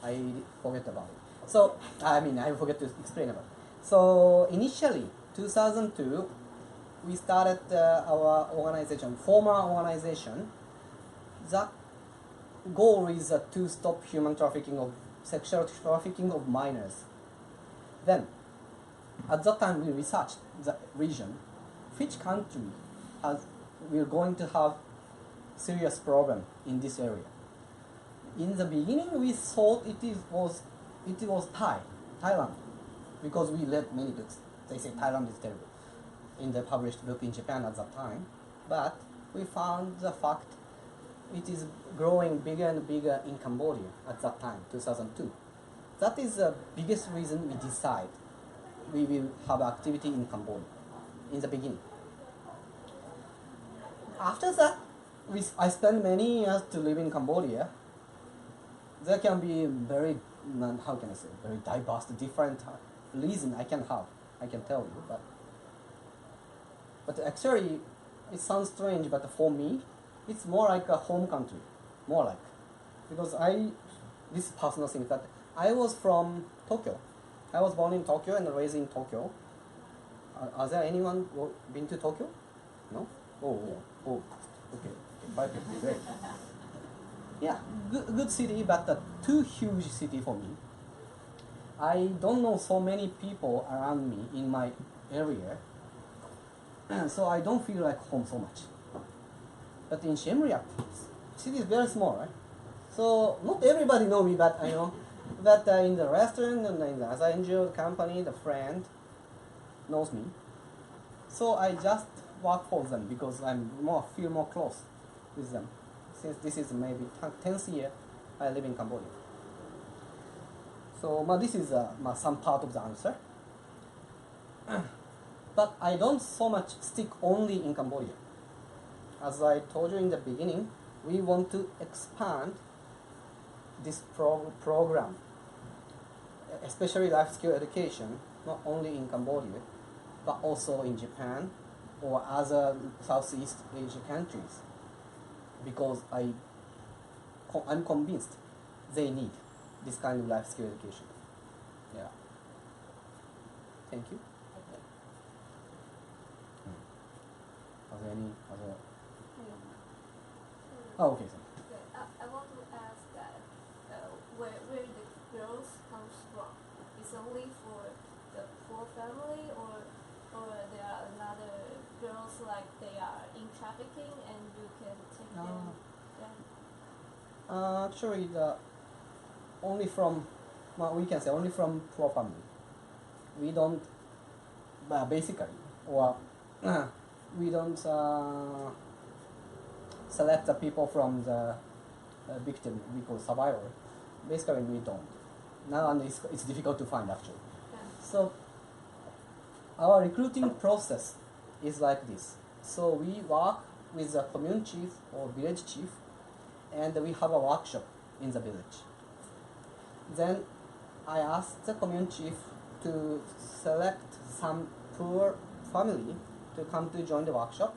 I forget about it. So, I forget to explain about it. So, initially, 2002, we started our organization, former organization. The goal is to stop human trafficking sexual trafficking of minors. Then, at that time we researched the region, which country we're going to have serious problem in this area. In the beginning we thought it was Thailand, because we read many books. They say Thailand is terrible in the published book in Japan at that time, but we found the fact it is growing bigger and bigger in Cambodia at that time, 2002. That is the biggest reason we decide we will have activity in Cambodia in the beginning. After that, I spent many years to live in Cambodia. There can be very diverse, different reason I can tell you, but actually it sounds strange, but for me, it's more like a home country, because this is personal thing, that I was from Tokyo. I was born in Tokyo and raised in Tokyo. Are there anyone been to Tokyo? No? Oh, okay. 5 people, great. Yeah, good city, but too huge city for me. I don't know so many people around me in my area, so I don't feel like home so much. But in Siem Reap, city is very small, right? So not everybody know me, but I know that in the restaurant and in the other NGO company, the friend knows me. So I just work for them because I feel more close with them. Since this is maybe 10th year I live in Cambodia. So this is some part of the answer. But I don't so much stick only in Cambodia. As I told you in the beginning, we want to expand this program, especially life skill education, not only in Cambodia, but also in Japan or other Southeast Asia countries, because I'm convinced they need this kind of life skill education. Yeah. Thank you. Are there any other? Oh, okay. I want to ask that where the girls comes from. It's only for the poor family, or there are another girls like they are in trafficking and you can take them. Yeah. Actually, only from we can say only from poor family. We don't basically, or we don't select the people from the victim because survivor. Basically, we don't. Now, and it's difficult to find actually. Yeah. So our recruiting process is like this. So we work with the commune chief or village chief, and we have a workshop in the village. Then I ask the commune chief to select some poor family to come to join the workshop,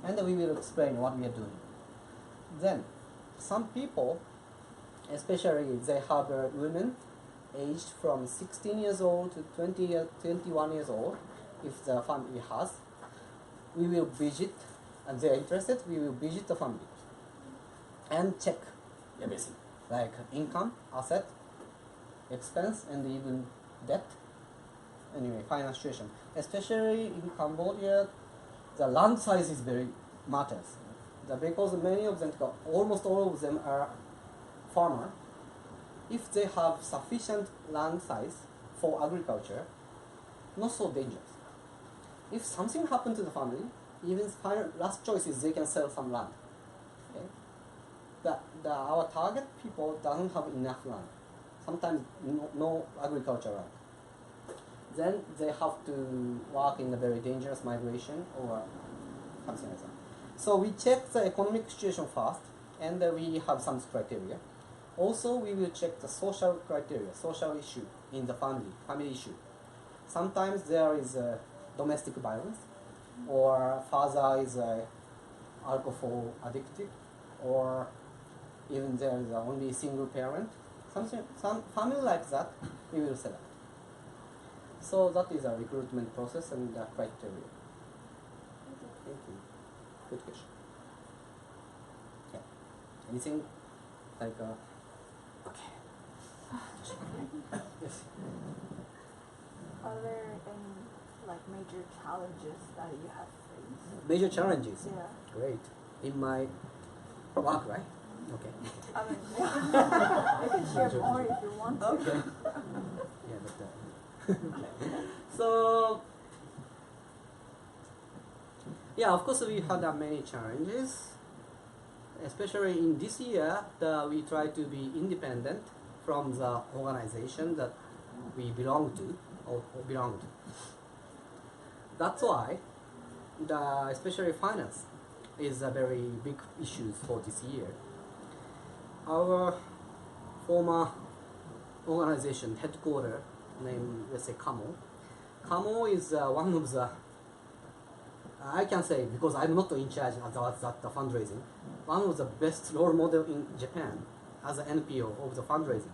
and we will explain what we are doing. Then some people, especially they have women aged from 16 years old to 21 years old, if the family has, we will visit, and they are interested, we will visit the family and check everything, like income, asset, expense, and even debt. Anyway, financial situation. Especially in Cambodia, the land size is very matters. Because many of them, almost all of them are farmer. If they have sufficient land size for agriculture, not so dangerous. If something happened to the family, even final last choice is they can sell some land. Okay? Our target people doesn't have enough land. Sometimes no agriculture land. Then they have to work in a very dangerous migration or something like that. So we check the economic situation first, and we have some criteria. Also, we will check the social criteria, social issue in the family issue. Sometimes there is domestic violence, or father is alcohol addicted, or even there is only single parent. Some family like that, we will select. So that is a recruitment process and the criteria. Thank you. Good question. Okay. Anything like okay. Yes. Are there any like major challenges that you have faced? Major challenges. Yeah. Great. In my work, right? Okay. I mean, you can share more if you want to. Okay. Yeah, but so yeah, of course we had many challenges, especially in this year. We try to be independent from the organization that we belong to or belonged. That's why especially finance is a very big issue for this year. Our former organization headquarters named, let's say, Kamo. Kamo is one of the, I can say, because I'm not in charge of the fundraising, one of the best role model in Japan as an NPO of the fundraising.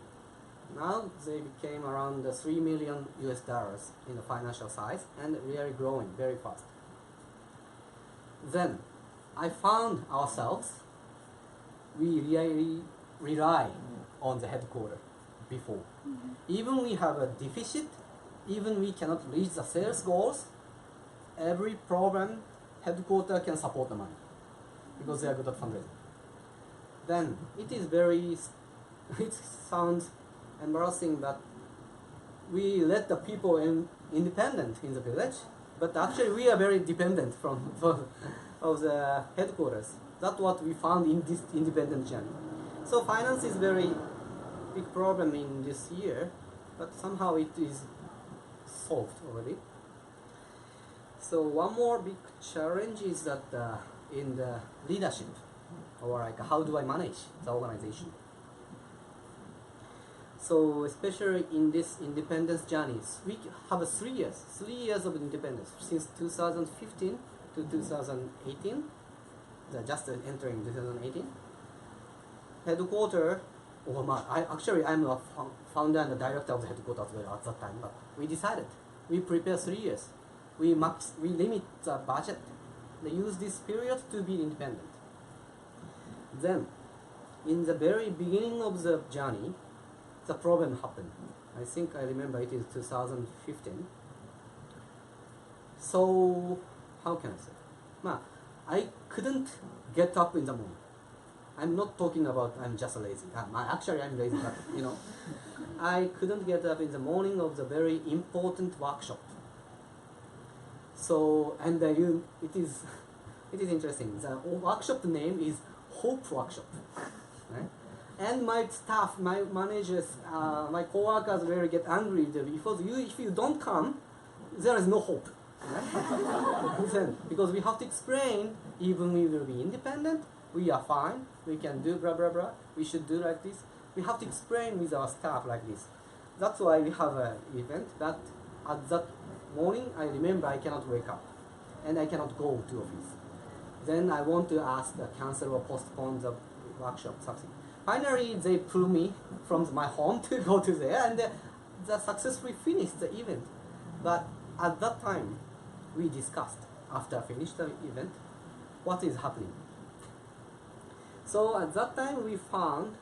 Now they became around $3 million in the financial size and really growing very fast. Then I found ourselves, we really rely on the headquarters before. Even we have a deficit, even we cannot reach the sales goals, every problem headquarters can support the money because they are good at fundraising. Then it is very, it sounds embarrassing that we let the people independent in the village, but actually we are very dependent of the headquarters. That's what we found in this independent journey. So finance is very big problem in this year, but somehow it is solved already. So one more big challenge is that in the leadership, or like how do I manage the organization? So especially in this independence journeys, we have 3 years of independence since 2015 to 2018. Just entering 2018. Headquarters, I'm a founder and the director of the headquarters as well at that time. But we decided, we prepare 3 years. We limit the budget. They use this period to be independent. Then, in the very beginning of the journey, the problem happened. I think I remember it is 2015. So, how can I say? I couldn't get up in the morning. I'm not talking about I'm just lazy. Actually, I'm lazy, but I couldn't get up in the morning of the very important workshop. So, and it is interesting. The workshop name is Hope Workshop, right? And my staff, my managers, my co-workers will get angry because if you don't come, there is no hope. Right? Because we have to explain, even we will be independent, we are fine, we can do blah blah blah, we should do like this. We have to explain with our staff like this. That's why we have an event that at that morning I remember I cannot wake up and I cannot go to office. Then I want to ask the cancel or postpone the workshop, something. Finally they pull me from my home to go to there, and they successfully finished the event. But at that time we discussed, after I finished the event, what is happening. So at that time we found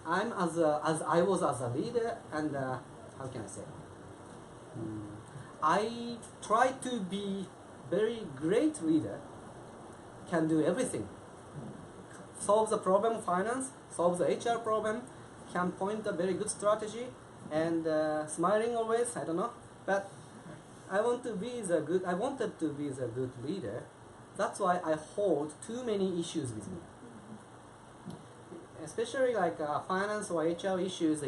I was as a leader, and how can I say? I try to be very great leader, can do everything. Solve the problem of finance, solve the HR problem, can point a very good strategy, and smiling always, I don't know. But I wanted to be the good leader. That's why I hold too many issues with me. Especially like finance or HR issues,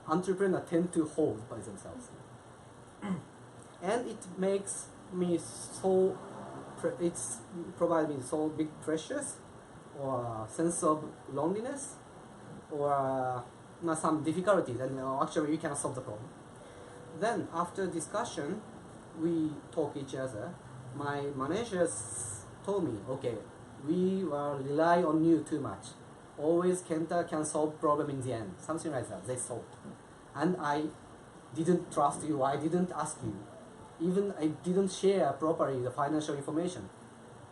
entrepreneurs tend to hold by themselves. And it makes me provides me so big pressures, or sense of loneliness, or some difficulties, and actually you cannot solve the problem. Then after discussion, we talk each other. My managers told me, okay, we will rely on you too much. Always Kenta can solve problem in the end. Something like that, they solved. And I didn't trust you, I didn't ask you. Even I didn't share properly the financial information.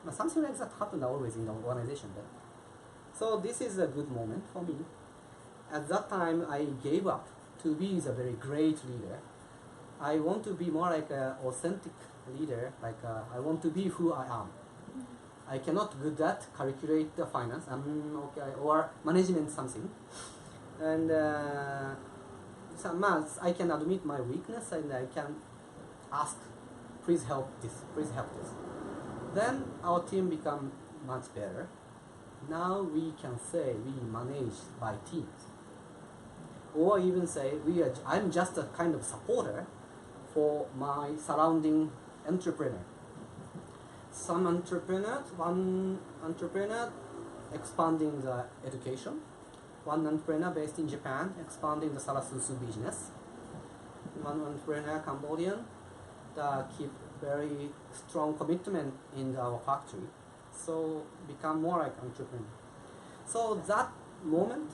Something like that happened always in the organization. So this is a good moment for me. At that time, I gave up to be the very great leader. I want to be more like an authentic leader, like I want to be who I am. I cannot good at calculate the finance, okay, or management something. And I can admit my weakness and I can ask, please help this, please help this. Then our team become much better. Now we can say we manage by teams. Or even say I'm just a kind of supporter for my surrounding entrepreneur. One entrepreneur expanding the education. One entrepreneur based in Japan expanding the SALASUSU business. One entrepreneur Cambodian that keep very strong commitment in our factory. So become more like entrepreneur. So that moment,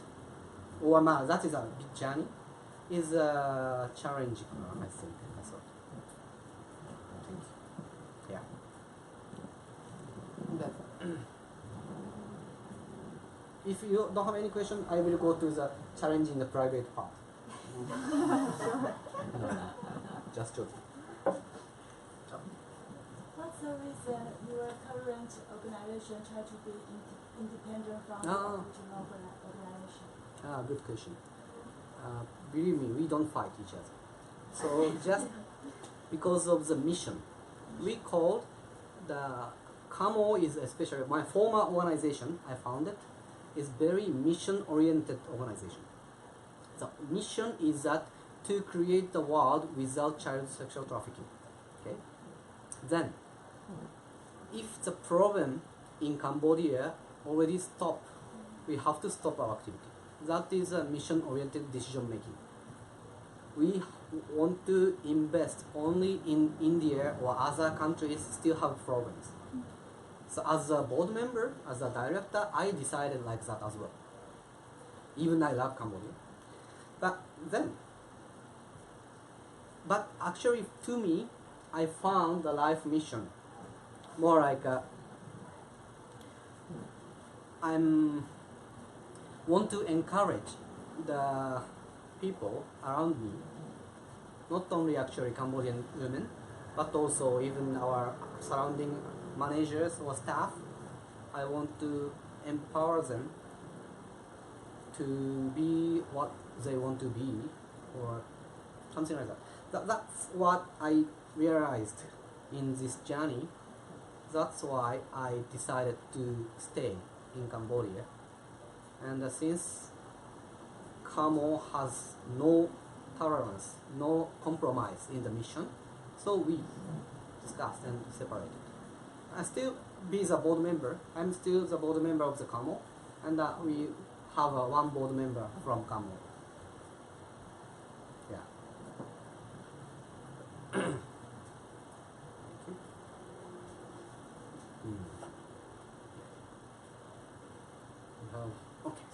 or that is a big journey, is a challenge, I think. So, thank you. Yeah. If you don't have any question, I will go to the challenge in the private part. No, just joking. What's the reason your current organization try to be independent from the original organization? Good question. Believe me, we don't fight each other. So just because of the mission, we called the Kamo is especially my former organization I founded is very mission-oriented organization. The mission is that to create the world without child sexual trafficking. Okay. Then, if the problem in Cambodia already stopped, we have to stop our activity. That is a mission-oriented decision making. We want to invest only in India or other countries still have problems. So as a board member, as a director, I decided like that as well. Even I love Cambodia. But actually to me, I found the life mission more like want to encourage the people around me, not only actually Cambodian women, but also even our surrounding managers or staff. I want to empower them to be what they want to be, or something like that. That's what I realized in this journey. That's why I decided to stay in Cambodia. And since Kamo has no tolerance, no compromise in the mission, so we discussed and separated. I still be the board member. I'm still the board member of the Kamo, and we have one board member from Kamo. Yeah. Thank you. Okay.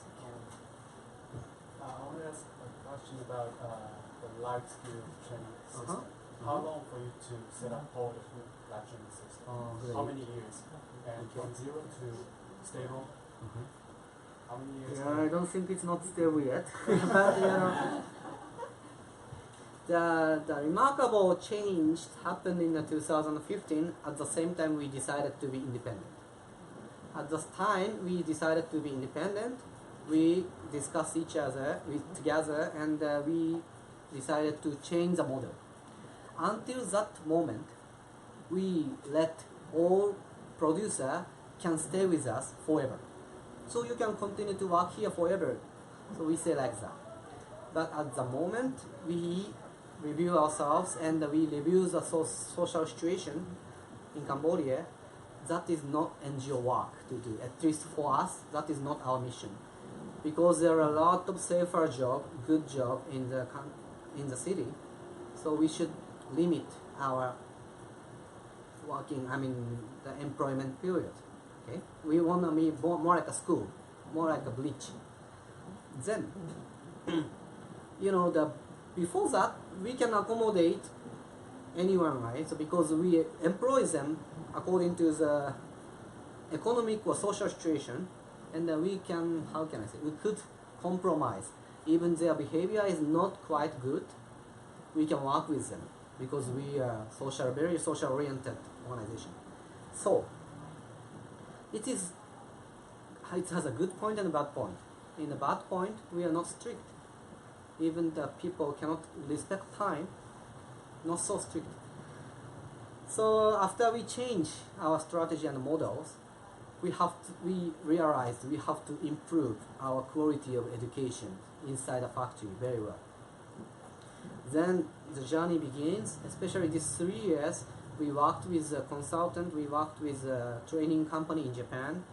I want to ask a question about the life skill training system. How long for you to set up all the life training system? How many years? And from zero to stable? How many years? Yeah, I don't think it's not stable yet. But the remarkable change happened in 2015. At the same time, we decided to be independent. At the time we decided to be independent, we discussed each other together, and we decided to change the model. Until that moment, we let all producer can stay with us forever. So you can continue to work here forever. So we say like that. But at the moment, we review ourselves and we review the social situation in Cambodia. That is not NGO work to do. At least for us, that is not our mission. Because there are a lot of safer job, good job in the city. So we should limit our the employment period. Okay? We want to be more like a school, more like a bleach. Then, before that, we can accommodate anyone, right? So because we employ them according to the economic or social situation, and we can, we could compromise. Even their behavior is not quite good, we can work with them. because we are very social oriented organization. So it has a good point and a bad point. In the bad point, we are not strict. Even the people cannot respect time, not so strict. So after we change our strategy and models, we realized we have to improve our quality of education inside the factory very well. Then the journey begins, especially these 3 years. We worked with a consultant, we worked with a training company in Japan,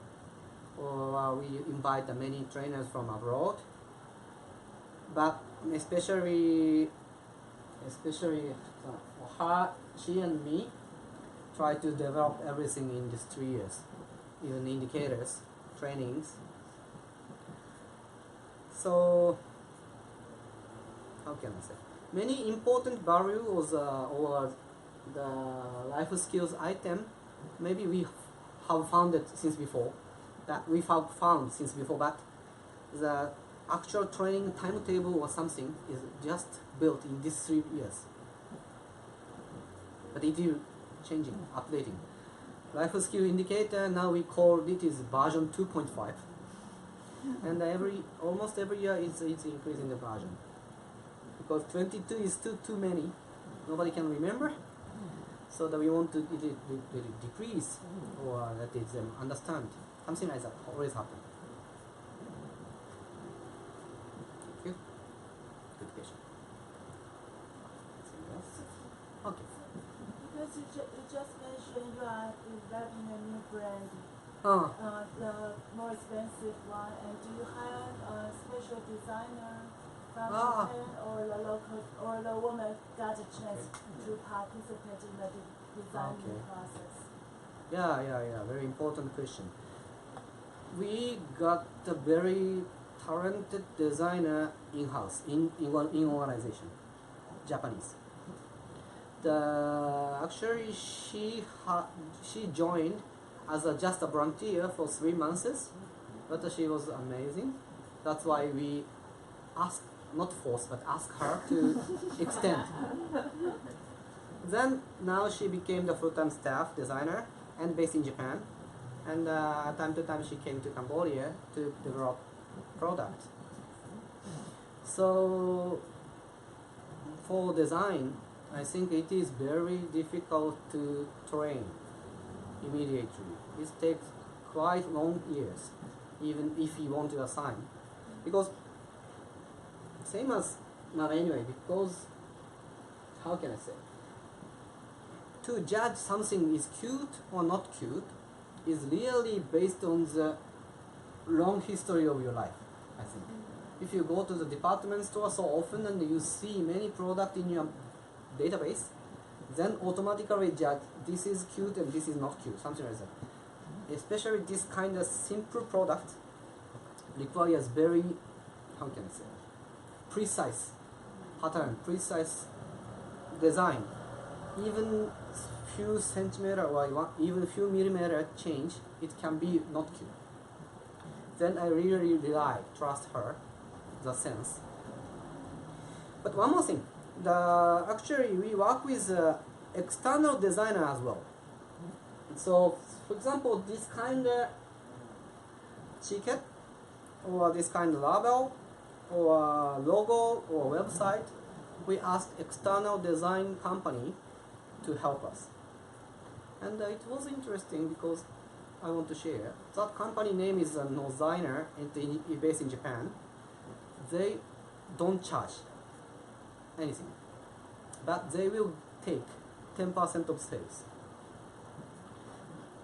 or we invite many trainers from abroad. But especially her, she and me try to develop everything in these 3 years, even indicators, trainings. So how can I say? Many important values or the life skills item, maybe we have found it since before, but the actual training timetable or something is just built in these 3 years. But it is changing, updating. Life skill indicator, now we call it is version 2.5. And almost every year it's increasing the version. Because 22 is too many, nobody can remember. So that we want to decrease or let it understand. Something like that always happens. Thank you. Good question. Anything else? Okay. Because you just mentioned you are developing a new brand, the more expensive one, and do you hire a special designer from Japan, or the local, or the woman got a chance to participate in the designing process? Yeah, very important question. We got a very talented designer in-house, in organization, Japanese. Actually she joined as just a volunteer for 3 months, but she was amazing. That's why we asked, not force, but ask her to extend. Then now she became the full-time staff designer and based in Japan. And time to time she came to Cambodia to develop products. So for design, I think it is very difficult to train immediately. It takes quite long years, even if you want to assign. Because same as, not anyway, because, how can I say? To judge something is cute or not cute is really based on the long history of your life, I think. If you go to the department store so often and you see many products in your database, then automatically judge this is cute and this is not cute, something like that. Especially this kind of simple product requires very, how can I say, precise pattern, precise design. Even few centimeter or even few millimeter change, it can be not cute. Then I really trust her, the sense. But one more thing, actually we work with external designer as well. So for example, this kind of ticket or this kind of label or logo or website, we asked external design company to help us. And it was interesting because I want to share. That company name is Noziner, based in Japan. They don't charge anything, but they will take 10% of sales.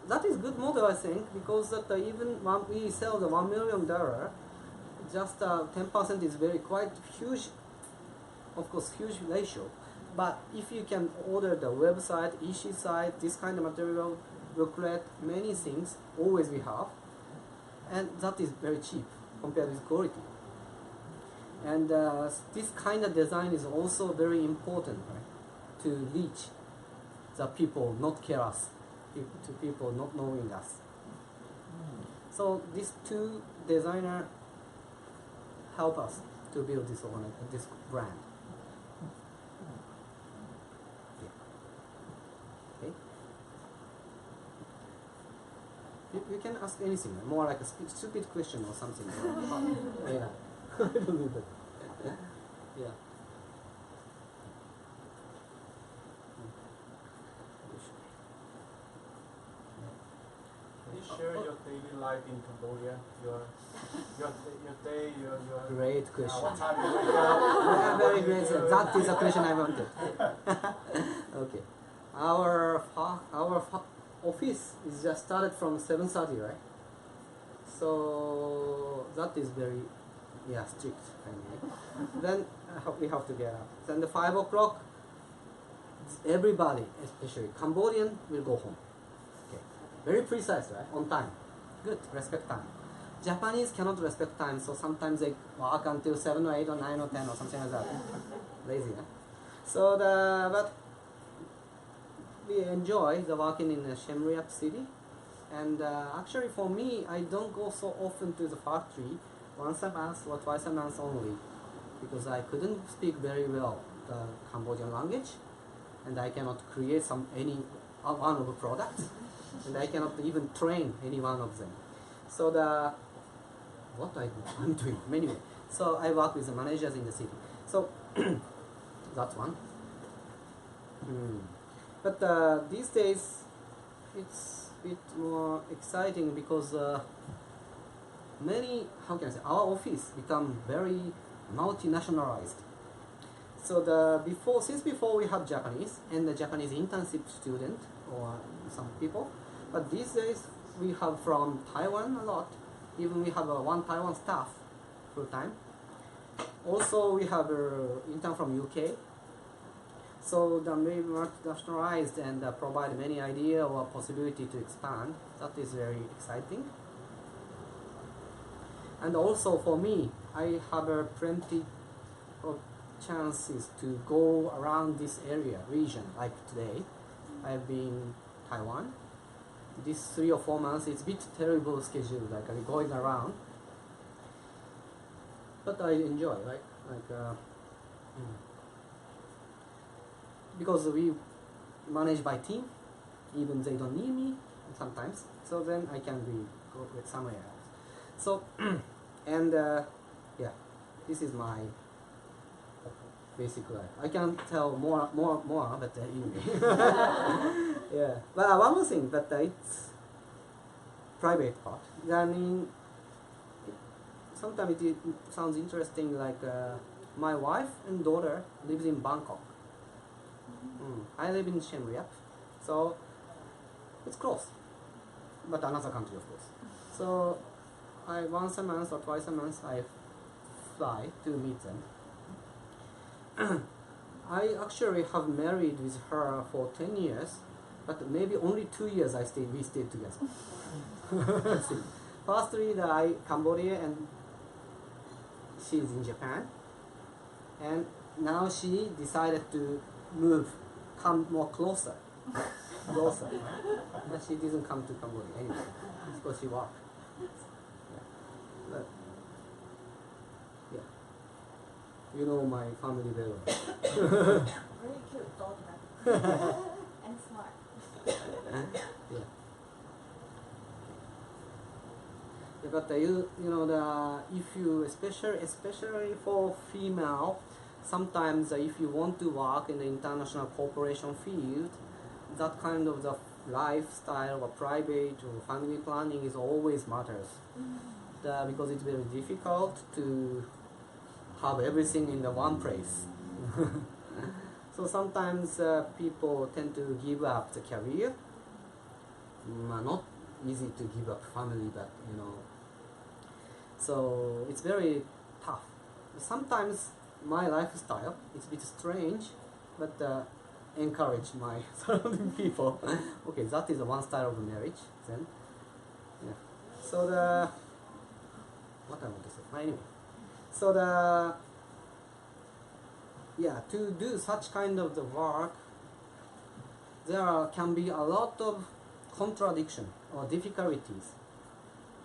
That is good model, I think, because that even when we sell the $1 million, just 10% is quite huge. Of course, huge ratio. But if you can order the website, EC site, this kind of material, booklet, many things, always we have, and that is very cheap compared with quality. And this kind of design is also very important, right, to reach the people not care us, to people not knowing us. So these two designers help us to build this brand. you can ask anything, more like a stupid question or something. Yeah, I don't need that. Yeah. Can you share your daily life in Cambodia? Your day, your Great question. what time you wake up? Yeah, very great. That is a question I wanted. Okay. Our office is just started from 7:30, right? So that is very, strict. Then we have to get up. Then the 5 o'clock, everybody, especially Cambodian, will go home. Okay. Very precise, right? On time. Good. Respect time. Japanese cannot respect time, so sometimes they work until 7 or 8 or 9 or 10 or something like that. Lazy, huh? So but we enjoy the working in Siem Reap city, and actually for me, I don't go so often to the factory, once a month or twice a month only, because I couldn't speak very well the Cambodian language, and I cannot create any one of the products, and I cannot even train any one of them. So I'm doing anyway. So I work with the managers in the city. So that's one. But these days it's a bit more exciting because our office become very multinationalized. So since before we have Japanese and the Japanese internship student or some people, but these days we have from Taiwan a lot. Even we have one Taiwan staff full time. Also we have intern from UK. So the very multinationalized and provide many idea or possibility to expand. That is very exciting. And also for me, I have plenty of chances to go around this region. Like today, I've been in Taiwan. This 3 or 4 months, it's a bit terrible schedule, like going around. But I enjoy, right? Because we manage by team, even they don't need me sometimes. So then I can go with somewhere else. So and this is my basic life. I can tell more, but anyway. Yeah. But one more thing, but it's private part. Sometimes it sounds interesting. Like my wife and daughter lives in Bangkok. I live in Siem Reap, so it's close, but another country, of course. So once a month or twice a month I fly to meet them. I actually have married with her for 10 years, but maybe only 2 years we stayed together. Firstly, Cambodia, and she's in Japan, and now she decided to come more closer. But she didn't come to Cambodia anyway, because she worked. But, you know my family very well. Really cute daughter. And smart. Yeah. But if you especially for female, sometimes if you want to work in the international corporation field, that kind of the lifestyle or private or family planning is always matters. Because it's very difficult to have everything in the one place. So sometimes people tend to give up the career. Not easy to give up family, but so it's very tough. Sometimes my lifestyle is a bit strange, but encourage my surrounding people. Okay, that is one style of marriage. Then, so what I want to say. Anyway, so to do such kind of the work, there can be a lot of contradiction or difficulties.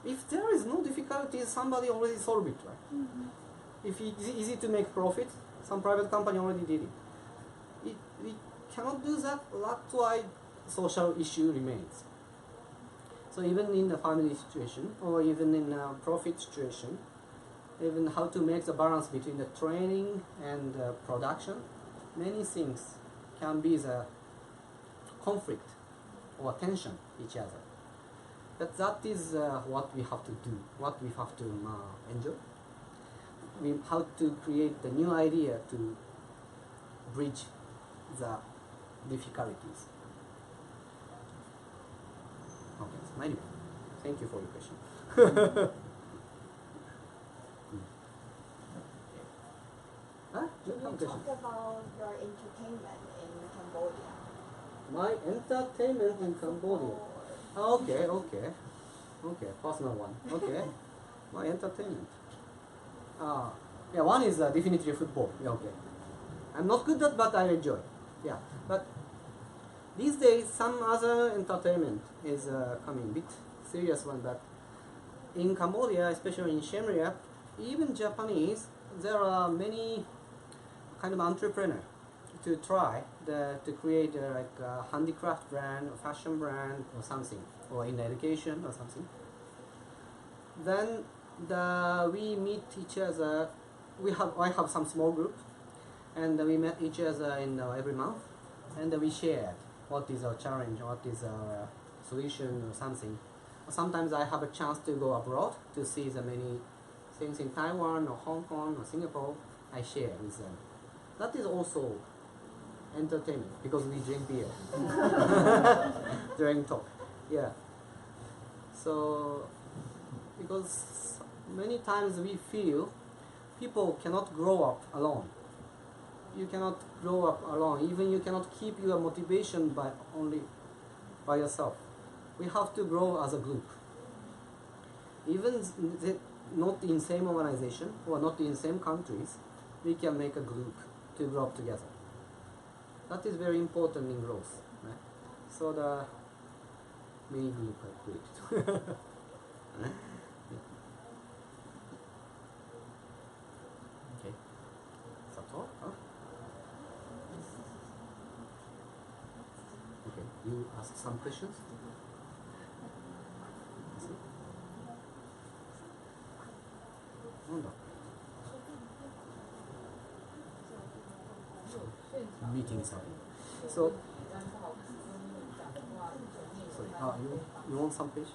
If there is no difficulties, somebody already solved it, right? If it's easy to make profit, some private company already did it. We cannot do that. That's why social issue remains. So even in the family situation, or even in a profit situation, even how to make the balance between the training and production, many things can be the conflict or tension each other. But that is what we have to do, what we have to enjoy. We have to create the new idea to bridge the difficulties. Okay, so anyway, thank you for your question. Can you talk about your entertainment in Cambodia? My entertainment in Cambodia. Okay, personal one. Okay, my entertainment. Yeah, one is definitely football. Yeah, okay. I'm not good at, but I enjoy. Yeah, but these days some other entertainment is coming, bit serious one. But in Cambodia, especially in Siem Reap, even Japanese, there are many kind of entrepreneur to try to create like a handicraft brand, or fashion brand, or something, or in education or something. Then we meet each other. I have some small group, and we met each other in every month, and we share what is our challenge, what is our solution, or something. Sometimes I have a chance to go abroad to see the many things in Taiwan or Hong Kong or Singapore. I share with them. That is also entertainment because we drink beer during talk. Yeah. So because many times we feel people cannot grow up alone. You cannot grow up alone. Even you cannot keep your motivation only by yourself. We have to grow as a group. Even not in same organization or not in same countries, we can make a group to grow up together. That is very important in growth. Right? So the mini group are created. Okay. That's all? Huh? Okay. You ask some questions? Meetings are. So, sorry, you want some page?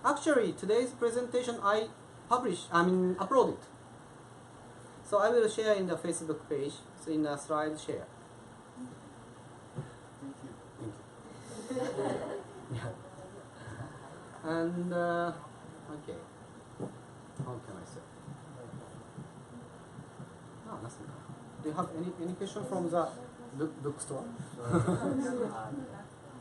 Actually, today's presentation I uploaded. So I will share in the Facebook page, so in the slide share. Thank you. Yeah. And, okay. How can I say? No, nothing. Do you have any question from the bookstore?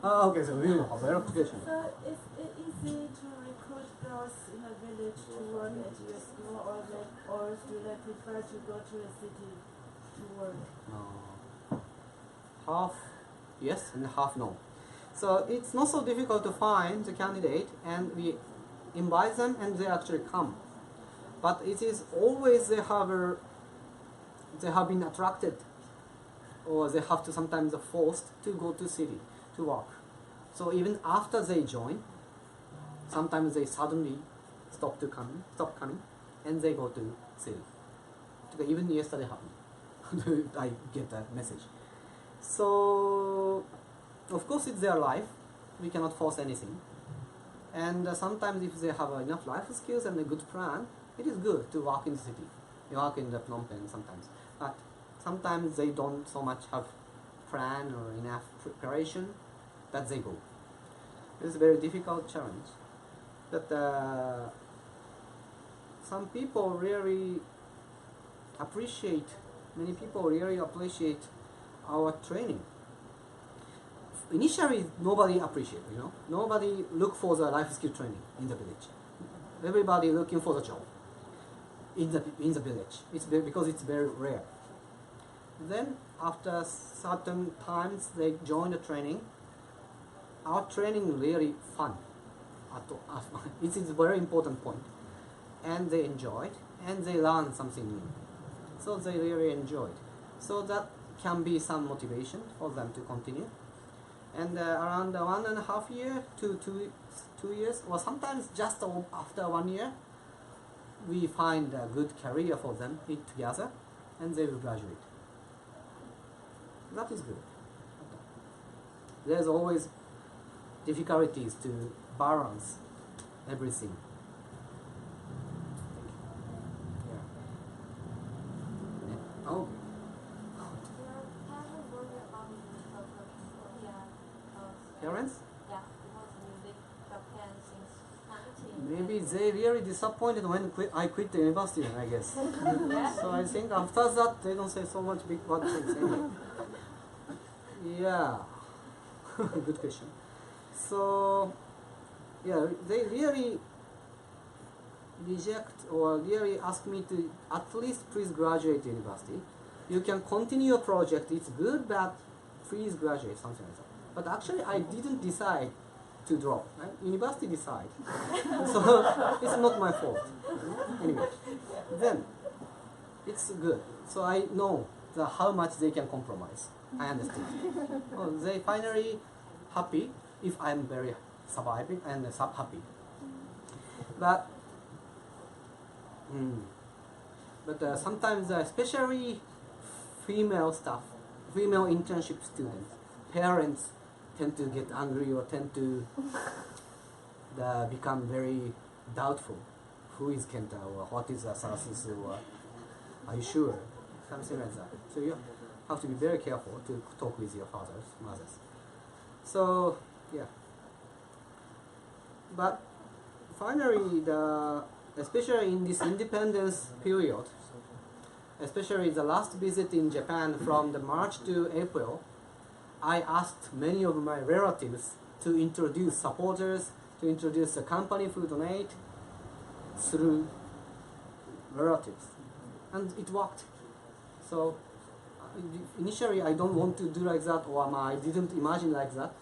Okay, so we will have a lot of questions. So is it easy to recruit girls in a village to work at your school, or do they prefer to go to the city to work? Half yes and half no. So it's not so difficult to find the candidate, and we invite them and they actually come. But it is always they have been attracted, or they have to sometimes forced to go to city to work. So even after they join, sometimes they suddenly stop coming, and they go to city. Even yesterday happened. I get that message. So of course it's their life. We cannot force anything. And sometimes if they have enough life skills and a good plan, it is good to work in the city. You work in the Phnom Penh sometimes. But sometimes they don't so much have plan or enough preparation, that they go. It's a very difficult challenge. But some people really appreciate, many people really appreciate our training. Initially, nobody appreciate, Nobody look for the life skill training in the village. Everybody looking for the job in the village. It's because it's very rare. Then after certain times they join the training. Our training really fun. It is a very important point. And they enjoy it, and they learn something new. So they really enjoy it. So that can be some motivation for them to continue. And around 1.5 years to 2 years, or sometimes just after 1 year, we find a good career for them together, and they will graduate. That is good. There's always difficulties to balance everything. Yeah. Oh. Parents? Yeah, because music Japan since 19. Maybe they really disappointed when I quit the university, I guess. So I think after that they don't say so much big bad things anyway. Yeah. Good question. So yeah, they really reject or really ask me to at least please graduate university. You can continue your project, it's good, but please graduate, something like that. But actually I didn't decide to drop. Right? University decide. So it's not my fault. Anyway, then it's good. So I know how much they can compromise. I understand. Oh, they finally happy if I'm very surviving and happy. But sometimes, especially female staff, female internship students, parents tend to get angry or tend to become very doubtful. Who is Kenta, or what is SALASUSU, or are you sure? Something like that. So you have to be very careful to talk with your fathers, mothers. So yeah. But finally, especially in this independence period, especially the last visit in Japan from the March to April, I asked many of my relatives to introduce supporters, to introduce the company who donate through relatives. And it worked. So initially I don't want to do like that, or I didn't imagine like that.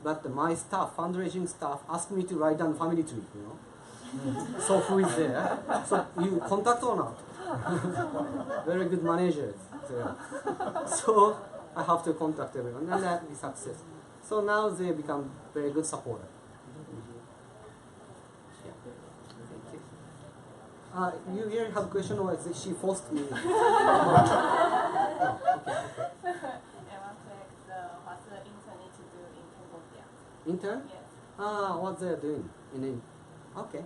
But my staff, fundraising staff, asked me to write down family tree, you know. So who is there? So you contact or not? Very good managers there. So I have to contact everyone, and that is success. So now they become very good supporter. Yeah. Thank you. You here have a question, or is it she forced me? I want to ask what's the intern need to do in Cambodia? Intern? Yes. What they're doing in okay.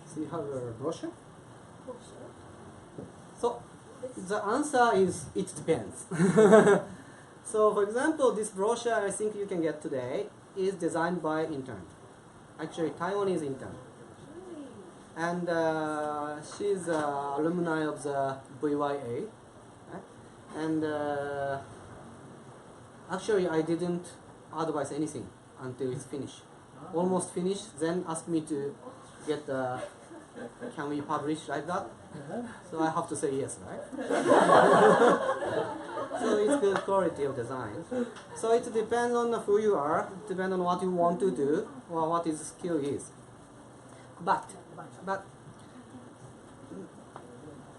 So you have a brochure? So the answer is it depends. So for example, this brochure I think you can get today is designed by intern. Actually, Taiwanese intern. And she's an alumni of the VYA. Right? And actually I didn't advise anything until it's finished. Almost finished, then asked me to get can we publish like that? So I have to say yes, right? So it's good quality of design. So it depends on who you are, depends on what you want to do, or what his skill is. But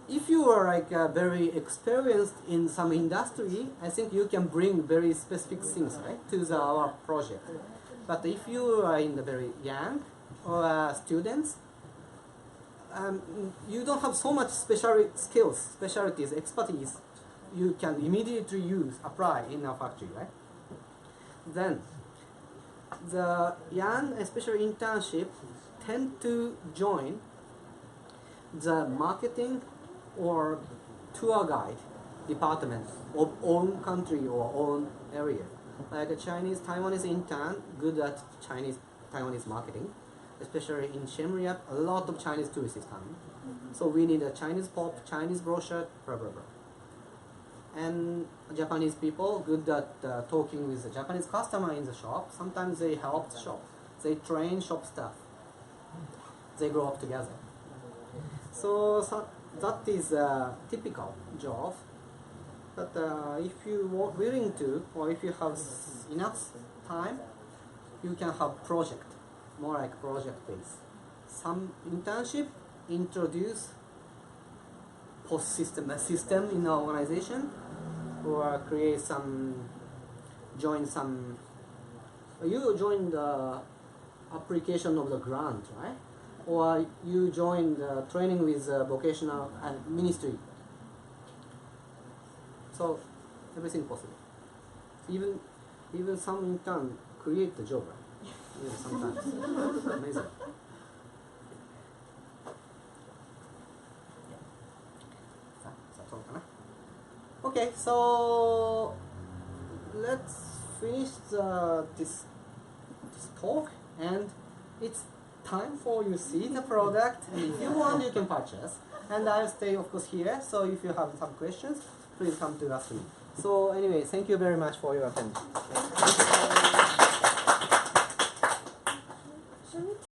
if you are like very experienced in some industry, I think you can bring very specific things, right, to our project. But if you are in the very young or students, you don't have so much specialties, expertise you can immediately apply in our factory, right? Then the young, especially internship, tend to join the marketing or tour guide department of own country or own area. Like a Taiwanese intern, good at Taiwanese marketing. Especially in Siem Reap, a lot of Chinese tourists is coming. So we need a Chinese pop, Chinese brochure, blah blah blah. And Japanese people, good at talking with the Japanese customer in the shop. Sometimes they help the shop. They train shop staff. They grow up together. So that is a typical job. But if you are willing to, or if you have enough time, you can have project, more like project based. Some internship introduce post system, a system in the organization, or create some, you join the application of the grant, right? Or you join the training with vocational and ministry. So everything possible. Even some intern create the job, right? Even sometimes. Amazing. Okay, so let's finish this talk, and it's time for you to see the product, and if you want you can purchase, and I'll stay of course here, so if you have some questions please come to ask me. So anyway, thank you very much for your attention.